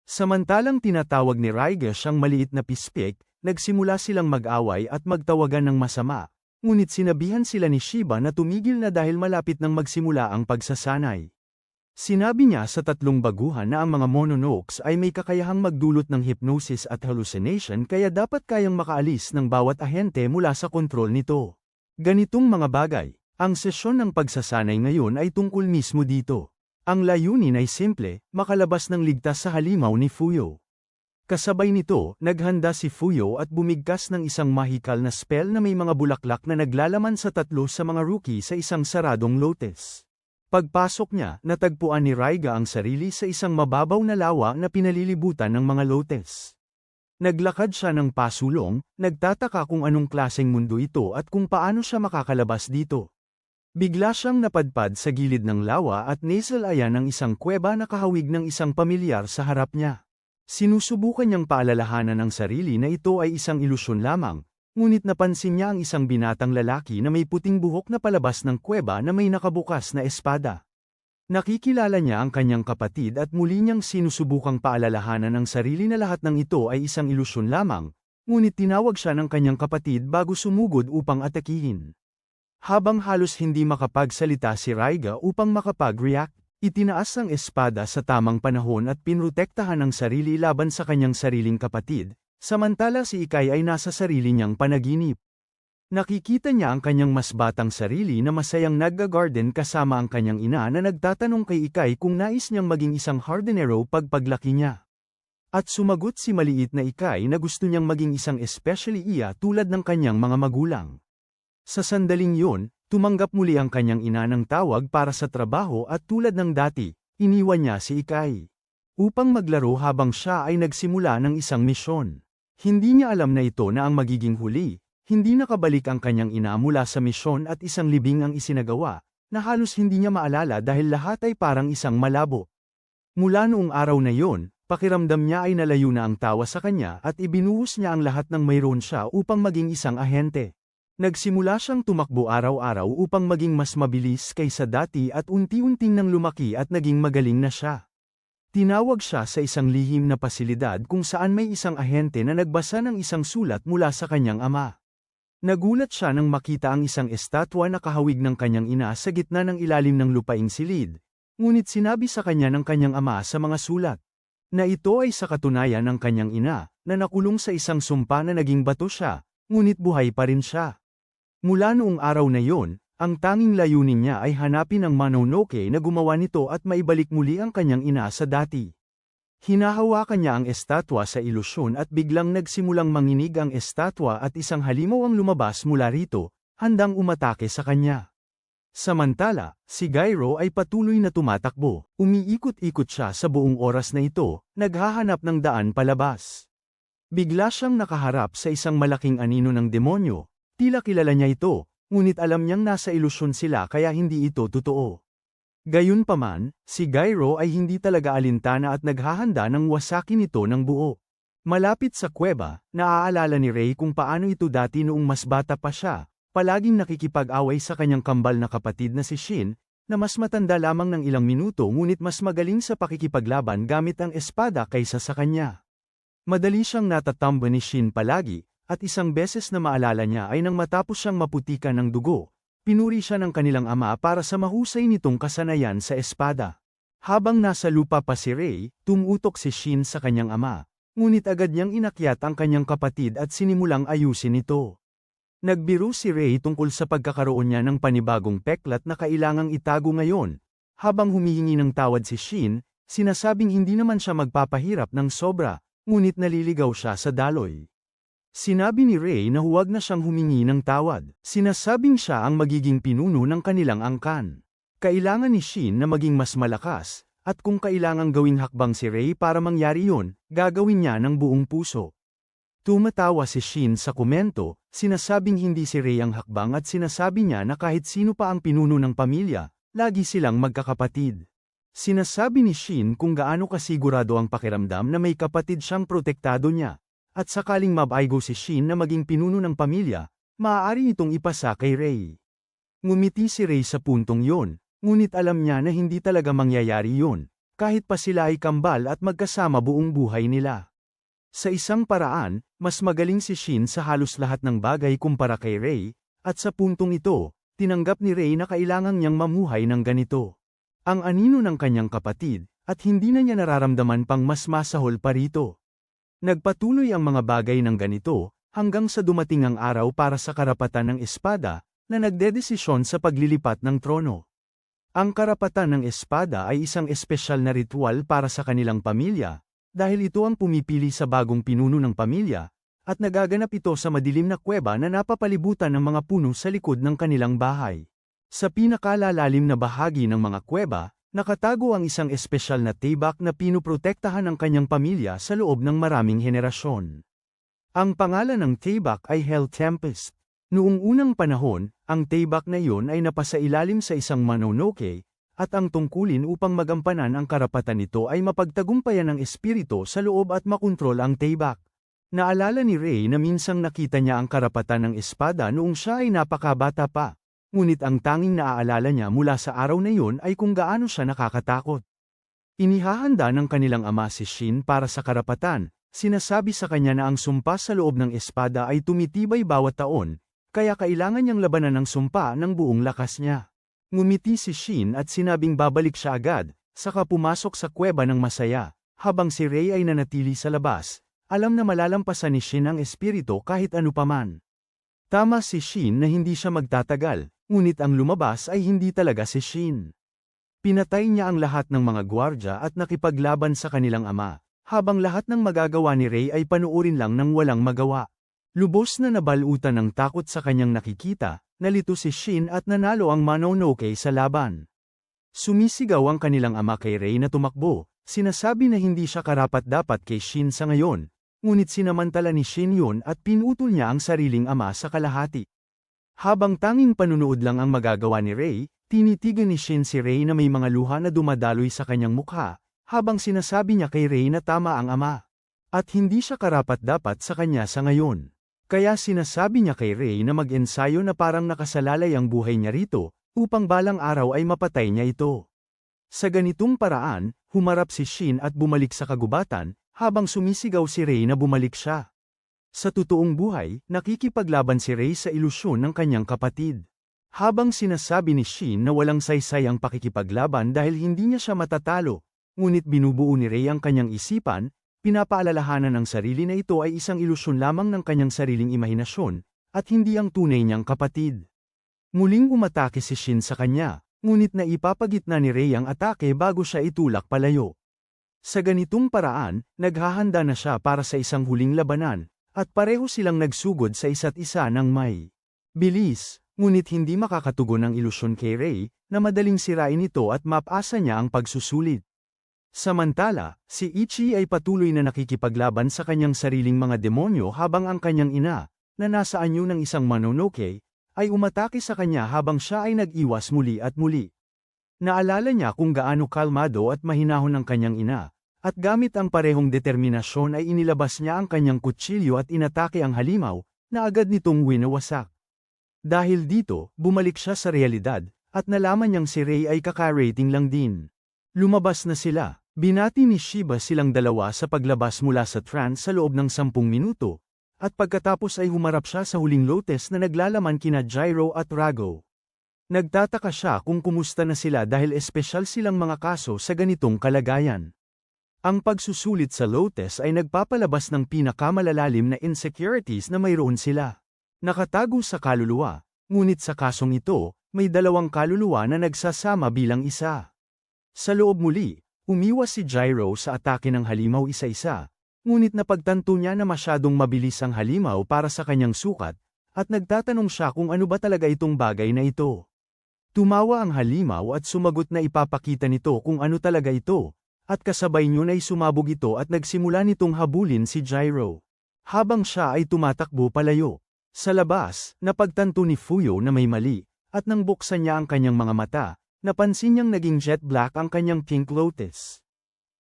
Samantalang tinatawag ni Raiga siyang maliit na pispik, nagsimula silang mag-away at magtawagan ng masama, ngunit sinabihan sila ni Shiba na tumigil na dahil malapit nang magsimula ang pagsasanay. Sinabi niya sa tatlong baguhan na ang mga Mononokes ay may kakayahang magdulot ng hypnosis at hallucination kaya dapat kayang makaalis ng bawat ahente mula sa kontrol nito. Ganitong mga bagay, ang sesyon ng pagsasanay ngayon ay tungkol mismo dito. Ang layunin ay simple, makalabas ng ligtas sa halimaw ni Fuyo. Kasabay nito, naghanda si Fuyo at bumigkas ng isang mahikal na spell na may mga bulaklak na naglalaman sa tatlo sa mga rookie sa isang saradong lotus. Pagpasok niya, natagpuan ni Raiga ang sarili sa isang mababaw na lawa na pinalilibutan ng mga lotus. Naglakad siya ng pasulong, nagtataka kung anong klaseng mundo ito at kung paano siya makakalabas dito. Bigla siyang napadpad sa gilid ng lawa at nasalayan ng isang kuweba na kahawig ng isang pamilyar sa harap niya. Sinusubukan niyang paalalahanan ang sarili na ito ay isang ilusyon lamang, ngunit napansin niya ang isang binatang lalaki na may puting buhok na palabas ng kuweba na may nakabukas na espada. Nakikilala niya ang kanyang kapatid at muli niyang sinusubukang paalalahanan ng sarili na lahat ng ito ay isang ilusyon lamang, ngunit tinawag siya ng kanyang kapatid bago sumugod upang atakihin. Habang halos hindi makapagsalita si Raiga upang makapag-react, itinaas ang espada sa tamang panahon at pinrotektahan ang sarili laban sa kanyang sariling kapatid, samantala si Ikay ay nasa sarili niyang panaginip. Nakikita niya ang kanyang mas batang sarili na masayang nagga-garden kasama ang kanyang ina na nagtatanong kay Ikay kung nais niyang maging isang hardinero pagpaglaki niya. At sumagot si maliit na Ikay na gusto niyang maging isang especially iya tulad ng kanyang mga magulang. Sa sandaling yun, tumanggap muli ang kanyang ina ng tawag para sa trabaho at tulad ng dati, iniwan niya si Ikay upang maglaro habang siya ay nagsimula ng isang misyon. Hindi niya alam na ito na ang magiging huli. Hindi nakabalik ang kanyang ina mula sa misyon at isang libing ang isinagawa, na halos hindi niya maalala dahil lahat ay parang isang malabo. Mula noong araw na yon, pakiramdam niya ay nalayo na ang tawa sa kanya at ibinuhos niya ang lahat ng mayroon siya upang maging isang ahente. Nagsimula siyang tumakbo araw-araw upang maging mas mabilis kaysa dati at unti-unting nang lumaki at naging magaling na siya. Tinawag siya sa isang lihim na pasilidad kung saan may isang ahente na nagbasa ng isang sulat mula sa kanyang ama. Nagulat siya nang makita ang isang estatwa na kahawig ng kanyang ina sa gitna ng ilalim ng lupaing silid, ngunit sinabi sa kanya ng kanyang ama sa mga sulat na ito ay sa katunayan ng kanyang ina, na nakulong sa isang sumpa na naging bato siya, ngunit buhay pa rin siya. Mula noong araw na yon, ang tanging layunin niya ay hanapin ang Mononoke na gumawa nito at maibalik muli ang kanyang ina sa dati. Hinahawakan niya ang estatwa sa ilusyon at biglang nagsimulang manginig ang estatwa at isang halimaw ang lumabas mula rito, handang umatake sa kanya. Samantala, si Gyro ay patuloy na tumatakbo. Umiikot-ikot siya sa buong oras na ito, naghahanap ng daan palabas. Bigla siyang nakaharap sa isang malaking anino ng demonyo. Tila kilala niya ito, ngunit alam niyang nasa ilusyon sila kaya hindi ito totoo. Gayunpaman, si Gyro ay hindi talaga alintana at naghahanda ng wasakin ito ng buo. Malapit sa kuweba, naaalala ni Ray kung paano ito dati noong mas bata pa siya. Palaging nakikipag-away sa kanyang kambal na kapatid na si Shin, na mas matanda lamang ng ilang minuto ngunit mas magaling sa pakikipaglaban gamit ang espada kaysa sa kanya. Madali siyang natatamba ni Shin palagi, at isang beses na maalala niya ay nang matapos siyang maputikan ng dugo, pinuri siya ng kanilang ama para sa mahusay nitong kasanayan sa espada. Habang nasa lupa pa si Ray, tumutok si Shin sa kanyang ama, ngunit agad niyang inakyat ang kanyang kapatid at sinimulang ayusin ito. Nagbiro si Ray tungkol sa pagkakaroon niya ng panibagong peklat na kailangang itago ngayon. Habang humihingi ng tawad si Shin, sinasabing hindi naman siya magpapahirap ng sobra, ngunit naliligaw siya sa daloy. Sinabi ni Ray na huwag na siyang humingi ng tawad. Sinasabing siya ang magiging pinuno ng kanilang angkan. Kailangan ni Shin na maging mas malakas, at kung kailangang gawing hakbang si Ray para mangyari yun, gagawin niya ng buong puso. Tumatawa si Shin sa komento, sinasabing hindi si Ray ang hakbang at sinasabi niya na kahit sino pa ang pinuno ng pamilya, lagi silang magkakapatid. Sinasabi ni Shin kung gaano kasigurado ang pakiramdam na may kapatid siyang protektado niya, at sakaling mabaigo si Shin na maging pinuno ng pamilya, maaari itong ipasa kay Ray. Ngumiti si Ray sa puntong yon, ngunit alam niya na hindi talaga mangyayari yon, kahit pa sila ay kambal at magkasama buong buhay nila. Sa isang paraan, mas magaling si Shin sa halos lahat ng bagay kumpara kay Ray, at sa puntong ito, tinanggap ni Ray na kailangang niyang mamuhay ng ganito. Ang anino ng kanyang kapatid, at hindi na niya nararamdaman pang mas masahol pa rito. Nagpatuloy ang mga bagay ng ganito, hanggang sa dumating ang araw para sa karapatan ng espada, na nagdedesisyon sa paglilipat ng trono. Ang karapatan ng espada ay isang espesyal na ritual para sa kanilang pamilya, dahil ito ang pumipili sa bagong pinuno ng pamilya, at nagaganap ito sa madilim na kuweba na napapalibutan ng mga puno sa likod ng kanilang bahay. Sa pinakalalalim na bahagi ng mga kuweba, nakatago ang isang espesyal na tibak na pinuprotektahan ng kanyang pamilya sa loob ng maraming henerasyon. Ang pangalan ng tibak ay Hell Tempest. Noong unang panahon, ang tibak na iyon ay napasailalim sa isang Mononoke, at ang tungkulin upang magampanan ang karapatan nito ay mapagtagumpayan ng espiritu sa loob at makontrol ang tibak. Naalala ni Ray na minsang nakita niya ang karapatan ng espada noong siya ay napakabata pa, ngunit ang tanging naaalala niya mula sa araw na iyon ay kung gaano siya nakakatakot. Inihahanda ng kanilang ama si Shin para sa karapatan, sinasabi sa kanya na ang sumpa sa loob ng espada ay tumitibay bawat taon, kaya kailangan niyang labanan ang sumpa ng buong lakas niya. Ngumiti si Shin at sinabing babalik siya agad, saka pumasok sa kuweba ng masaya, habang si Ray ay nanatili sa labas, alam na malalampasan ni Shin ang espiritu kahit ano paman. Tama si Shin na hindi siya magtatagal, ngunit ang lumabas ay hindi talaga si Shin. Pinatay niya ang lahat ng mga gwardya at nakipaglaban sa kanilang ama, habang lahat ng magagawa ni Ray ay panuorin lang ng walang magawa. Lubos na nabalutan ng takot sa kanyang nakikita, nalito si Shin at nanalo ang Mononoke sa laban. Sumisigaw ang kanilang ama kay Ray na tumakbo, sinasabi na hindi siya karapat-dapat kay Shin sa ngayon, ngunit sinamantala ni Shin yun at pinutol niya ang sariling ama sa kalahati. Habang tanging panunood lang ang magagawa ni Ray, tinitigan ni Shin si Ray na may mga luha na dumadaloy sa kanyang mukha, habang sinasabi niya kay Ray na tama ang ama. At hindi siya karapat-dapat sa kanya sa ngayon. Kaya sinasabi niya kay Ray na mag-ensayo na parang nakasalalay ang buhay niya rito, upang balang araw ay mapatay niya ito. Sa ganitong paraan, humarap si Shin at bumalik sa kagubatan, habang sumisigaw si Ray na bumalik siya. Sa totoong buhay, nakikipaglaban si Ray sa ilusyon ng kanyang kapatid. Habang sinasabi ni Shin na walang saysay ang pakikipaglaban dahil hindi niya siya matatalo, ngunit binubuo ni Ray ang kanyang isipan, pinapaalalahanan ng sarili na ito ay isang ilusyon lamang ng kanyang sariling imahinasyon, at hindi ang tunay niyang kapatid. Muling umatake si Shin sa kanya, ngunit naipapagitna ni Ray ang atake bago siya itulak palayo. Sa ganitong paraan, naghahanda na siya para sa isang huling labanan, at pareho silang nagsugod sa isa't isa ng may bilis, Ngunit hindi makakatugon ang ilusyon kay Ray, na madaling sirain ito at mapasa niya ang pagsusulit. Samantala, si Ichi ay patuloy na nakikipaglaban sa kanyang sariling mga demonyo habang ang kanyang ina, na nasa anyo ng isang Mononoke, ay umatake sa kanya habang siya ay nag-iwas muli at muli. Naalala niya kung gaano kalmado at mahinahon ang kanyang ina, at gamit ang parehong determinasyon ay inilabas niya ang kanyang kutsilyo at inatake ang halimaw, na agad nitong winawasak. Dahil dito, bumalik siya sa realidad, at nalaman niyang si Ray ay kaka-rating lang din. Lumabas na sila, binati ni Shiba silang dalawa sa paglabas mula sa trance sa loob ng 10 minuto, at pagkatapos ay humarap siya sa huling lotus na naglalaman kina Gyro at Rago. Nagtataka siya kung kumusta na sila dahil espesyal silang mga kaso sa ganitong kalagayan. Ang pagsusulit sa lotus ay nagpapalabas ng pinakamalalalim na insecurities na mayroon sila. Nakatago sa kaluluwa, ngunit sa kasong ito, may dalawang kaluluwa na nagsasama bilang isa. Sa loob muli, umiwas si Gyro sa atake ng halimaw isa-isa, ngunit napagtanto niya na masyadong mabilis ang halimaw para sa kanyang sukat, at nagtatanong siya kung ano ba talaga itong bagay na ito. Tumawa ang halimaw at sumagot na ipapakita nito kung ano talaga ito, at kasabay niyon ay sumabog ito at nagsimula nitong habulin si Gyro. Habang siya ay tumatakbo palayo. Sa labas, napagtanto ni Fuyo na may mali, at nang buksan niya ang kanyang mga mata, napansin niyang naging jet black ang kanyang pink lotus.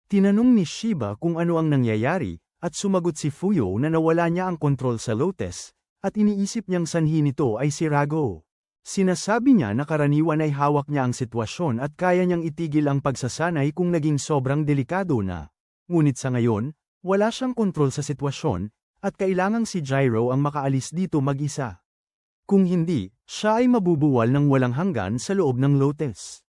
Tinanong ni Shiba kung ano ang nangyayari, at sumagot si Fuyo na nawala niya ang kontrol sa lotus, at iniisip niyang sanhi nito ay si Rago. Sinasabi niya na karaniwan ay hawak niya ang sitwasyon at kaya niyang itigil ang pagsasanay kung naging sobrang delikado na. Ngunit sa ngayon, wala siyang kontrol sa sitwasyon, at kailangang si Gyro ang makaalis dito mag-isa. Kung hindi, siya ay mabubuwal ng walang hanggan sa loob ng lotus.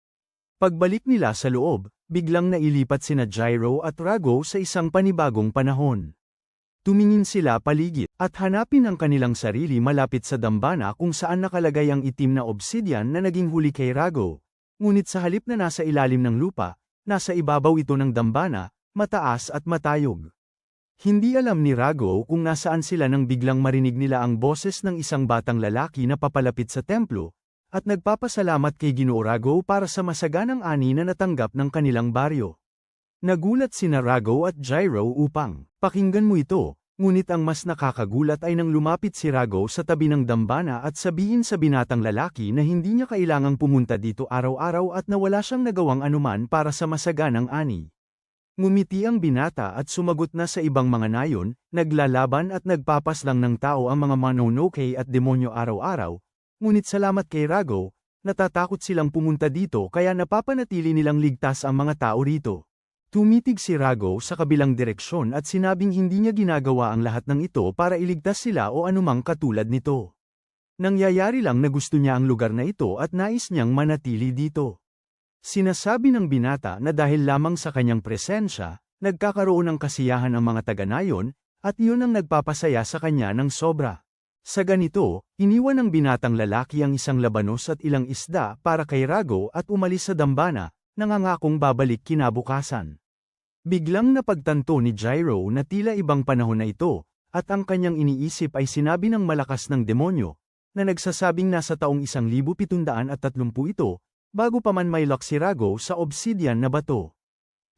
Pagbalik nila sa loob, biglang nailipat sina Gyro at Rago sa isang panibagong panahon. Tumingin sila paligid, at hanapin ang kanilang sarili malapit sa dambana kung saan nakalagay ang itim na obsidian na naging huli kay Rago. Ngunit sa halip na nasa ilalim ng lupa, nasa ibabaw ito ng dambana, mataas at matayog. Hindi alam ni Rago kung nasaan sila nang biglang marinig nila ang boses ng isang batang lalaki na papalapit sa templo, at nagpapasalamat kay Ginoo Rago para sa masaganang ani na natanggap ng kanilang baryo. Nagulat sina Rago at Gyro upang pakinggan mo ito, ngunit ang mas nakakagulat ay nang lumapit si Rago sa tabi ng dambana at sabihin sa binatang lalaki na hindi niya kailangang pumunta dito araw-araw at na wala siyang nagawang anuman para sa masaganang ani. Ngumiti ang binata at sumagot na sa ibang mga nayon, naglalaban at nagpapaslang ng tao ang mga Mononoke at demonyo araw-araw, ngunit salamat kay Rago, natatakot silang pumunta dito kaya napapanatili nilang ligtas ang mga tao rito. Tumitig si Rago sa kabilang direksyon at sinabing hindi niya ginagawa ang lahat ng ito para iligtas sila o anumang katulad nito. Nangyayari lang na gusto niya ang lugar na ito at nais niyang manatili dito. Sinasabi ng binata na dahil lamang sa kanyang presensya, nagkakaroon ng kasiyahan ang mga taga-nayon, at iyon ang nagpapasaya sa kanya ng sobra. Sa ganito, iniwan ng binatang lalaki ang isang labanos at ilang isda para kay Rago at umalis sa dambana, nangangakong babalik kinabukasan. Biglang napagtanto ni Gyro na tila ibang panahon na ito, at ang kanyang iniisip ay sinabi ng malakas ng demonyo, na nagsasabing nasa taong 1730 ito, bago pa man may lock si Rago sa obsidian na bato.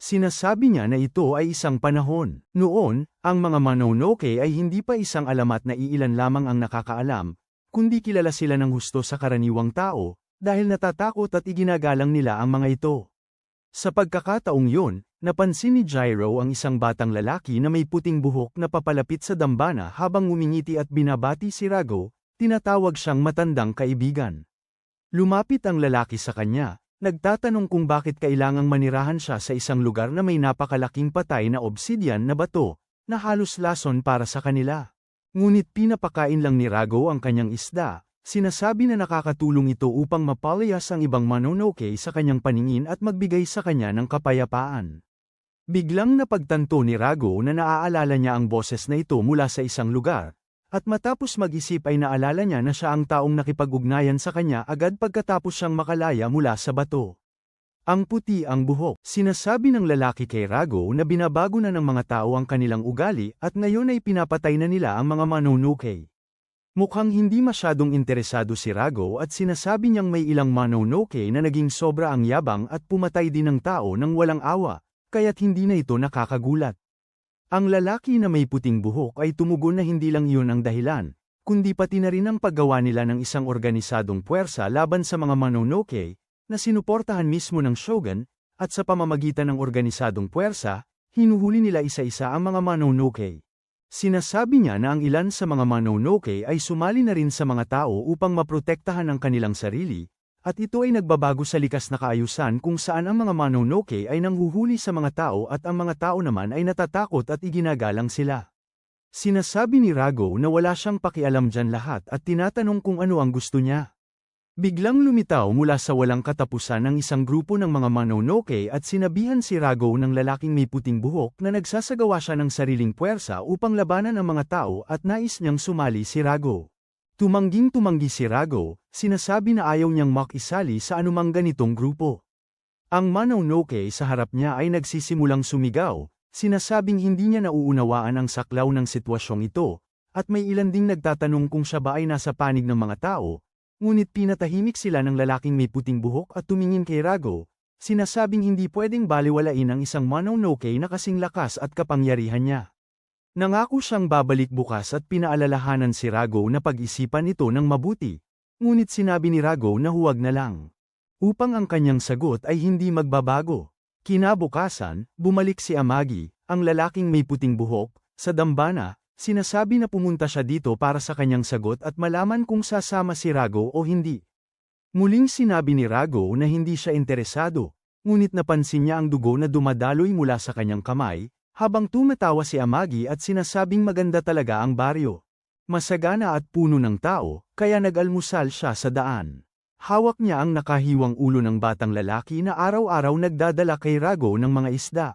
Sinasabi niya na ito ay isang panahon. Noon, ang mga Mononoke ay hindi pa isang alamat na iilan lamang ang nakakaalam, kundi kilala sila ng husto sa karaniwang tao, dahil natatakot at iginagalang nila ang mga ito. Sa pagkakataong yun, napansin ni Gyro ang isang batang lalaki na may puting buhok na papalapit sa dambana habang ngumingiti at binabati si Rago, tinatawag siyang matandang kaibigan. Lumapit ang lalaki sa kanya, nagtatanong kung bakit kailangang manirahan siya sa isang lugar na may napakalaking patay na obsidian na bato, na halos lason para sa kanila. Ngunit pinapakain lang ni Rago ang kanyang isda, sinasabi na nakakatulong ito upang mapalayas ang ibang Mononoke sa kanyang paningin at magbigay sa kanya ng kapayapaan. Biglang napagtanto ni Rago na naaalala niya ang boses na ito mula sa isang lugar. At matapos mag-isip ay naalala niya na siya ang taong nakipag-ugnayan sa kanya agad pagkatapos siyang makalaya mula sa bato. Ang puti ang buhok. Sinasabi ng lalaki kay Rago na binabago na ng mga tao ang kanilang ugali at ngayon ay pinapatay na nila ang mga Mononoke. Mukhang hindi masyadong interesado si Rago at sinasabi niyang may ilang Mononoke na naging sobra ang yabang at pumatay din ng tao ng walang awa, kaya't hindi na ito nakakagulat. Ang lalaki na may puting buhok ay tumugon na hindi lang iyon ang dahilan, kundi pati na rin ang paggawa nila ng isang organisadong puwersa laban sa mga Mononoke, na sinuportahan mismo ng shogun, at sa pamamagitan ng organisadong puwersa, hinuhuli nila isa-isa ang mga Mononoke. Sinasabi niya na ang ilan sa mga Mononoke ay sumali na rin sa mga tao upang maprotektahan ang kanilang sarili, at ito ay nagbabago sa likas na kaayusan kung saan ang mga Mononoke ay nanghuhuli sa mga tao at ang mga tao naman ay natatakot at iginagalang sila. Sinasabi ni Rago na wala siyang pakialam dyan lahat at tinatanong kung ano ang gusto niya. Biglang lumitaw mula sa walang katapusan ang isang grupo ng mga Mononoke at sinabihan si Rago ng lalaking may puting buhok na nagsasagawa siya ng sariling puwersa upang labanan ang mga tao at nais niyang sumali si Rago. Tumangging-tumanggi si Rago, sinasabi na ayaw niyang makisali sa anumang ganitong grupo. Ang Mononoke sa harap niya ay nagsisimulang sumigaw, sinasabing hindi niya nauunawaan ang saklaw ng sitwasyong ito, at may ilan ding nagtatanong kung siya ba ay nasa panig ng mga tao. Ngunit pinatahimik sila ng lalaking may puting buhok at tumingin kay Rago, sinasabing hindi pwedeng baliwalain ang isang Mononoke na kasing lakas at kapangyarihan niya. Nangako siyang babalik bukas at pinaalalahanan si Rago na pag-isipan ito ng mabuti, ngunit sinabi ni Rago na huwag na lang. Upang ang kanyang sagot ay hindi magbabago. Kinabukasan, bumalik si Amagi, ang lalaking may puting buhok, sa dambana. Sinasabi na pumunta siya dito para sa kanyang sagot at malaman kung sasama si Rago o hindi. Muling sinabi ni Rago na hindi siya interesado, ngunit napansin niya ang dugo na dumadaloy mula sa kanyang kamay, habang tumatawa si Amagi at sinasabing maganda talaga ang baryo. Masagana at puno ng tao, kaya nag-almusal siya sa daan. Hawak niya ang nakahiwang ulo ng batang lalaki na araw-araw nagdadala kay Rago ng mga isda.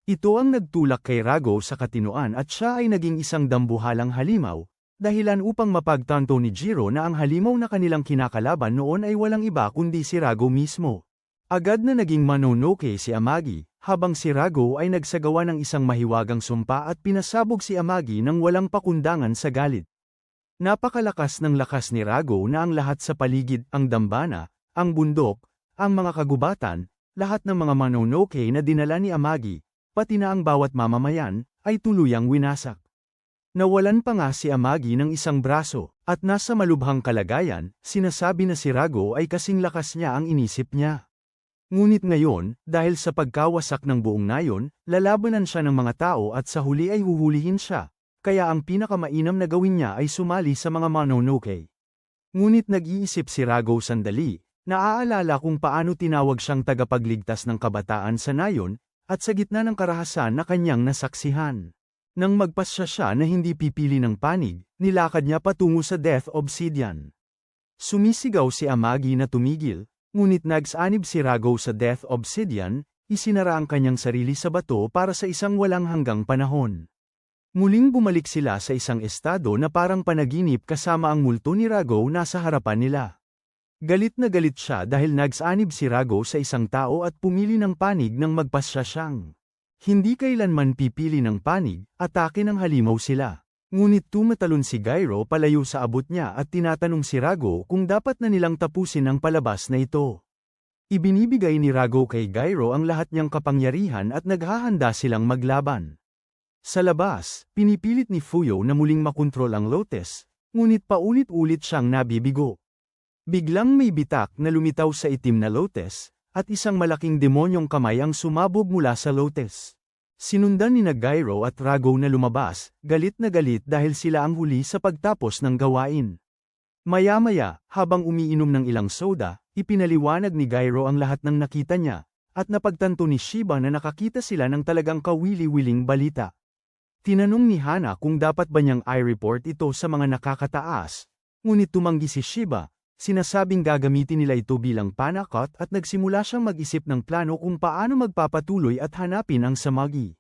Ito ang nagtulak kay Rago sa katinoan at siya ay naging isang dambuhalang halimaw, dahilan upang mapagtanto ni Jiro na ang halimaw na kanilang kinakalaban noon ay walang iba kundi si Rago mismo. Agad na naging Mononoke si Amagi, habang si Rago ay nagsagawa ng isang mahiwagang sumpa at pinasabog si Amagi ng walang pakundangan sa galit. Napakalakas ng lakas ni Rago na ang lahat sa paligid, ang dambana, ang bundok, ang mga kagubatan, lahat ng mga Mononoke na dinala ni Amagi, pati na ang bawat mamamayan, ay tuluyang winasak. Nawalan pa nga si Amagi ng isang braso, at nasa malubhang kalagayan, sinasabi na si Rago ay kasing lakas niya ang inisip niya. Ngunit ngayon, dahil sa pagkawasak ng buong nayon, lalabanan siya ng mga tao at sa huli ay huhulihin siya, kaya ang pinakamainam na gawin niya ay sumali sa mga Mononoke. Ngunit nag-iisip si Rago sandali, naaalala kung paano tinawag siyang tagapagligtas ng kabataan sa nayon, at sa gitna ng karahasan na kanyang nasaksihan. Nang magpasya siya na hindi pipili ng panig, nilakad niya patungo sa Death Obsidian. Sumisigaw si Amagi na tumigil, ngunit nagsanib si Rago sa Death Obsidian, isinara ang kanyang sarili sa bato para sa isang walang hanggang panahon. Muling bumalik sila sa isang estado na parang panaginip kasama ang multo ni Rago nasa harapan nila. Galit na galit siya dahil nagsanib si Rago sa isang tao at pumili ng panig nang magpasya siyang. Hindi kailanman pipili ng panig, atake ng halimaw sila. Ngunit tumatalon si Gyro palayo sa abot niya at tinatanong si Rago kung dapat na nilang tapusin ang palabas na ito. Ibinibigay ni Rago kay Gyro ang lahat niyang kapangyarihan at naghahanda silang maglaban. Sa labas, pinipilit ni Fuyo na muling makontrol ang Lotus, ngunit paulit-ulit siyang nabibigo. Biglang may bitak na lumitaw sa itim na Lotus, at isang malaking demonyong kamay ang sumabog mula sa Lotus. Sinundan ni Gyro at Rago na lumabas, galit na galit dahil sila ang huli sa pagtapos ng gawain. Maya-maya, habang umiinom ng ilang soda, ipinaliwanag ni Gyro ang lahat ng nakita niya, at napagtanto ni Shiba na nakakita sila ng talagang kawili-wiling balita. Tinanong ni Hana kung dapat ba niyang i-report ito sa mga nakakataas, ngunit tumanggi si Shiba. Sinasabing gagamitin nila ito bilang panakot at nagsimula siyang mag-isip ng plano kung paano magpapatuloy at hanapin ang Samagi.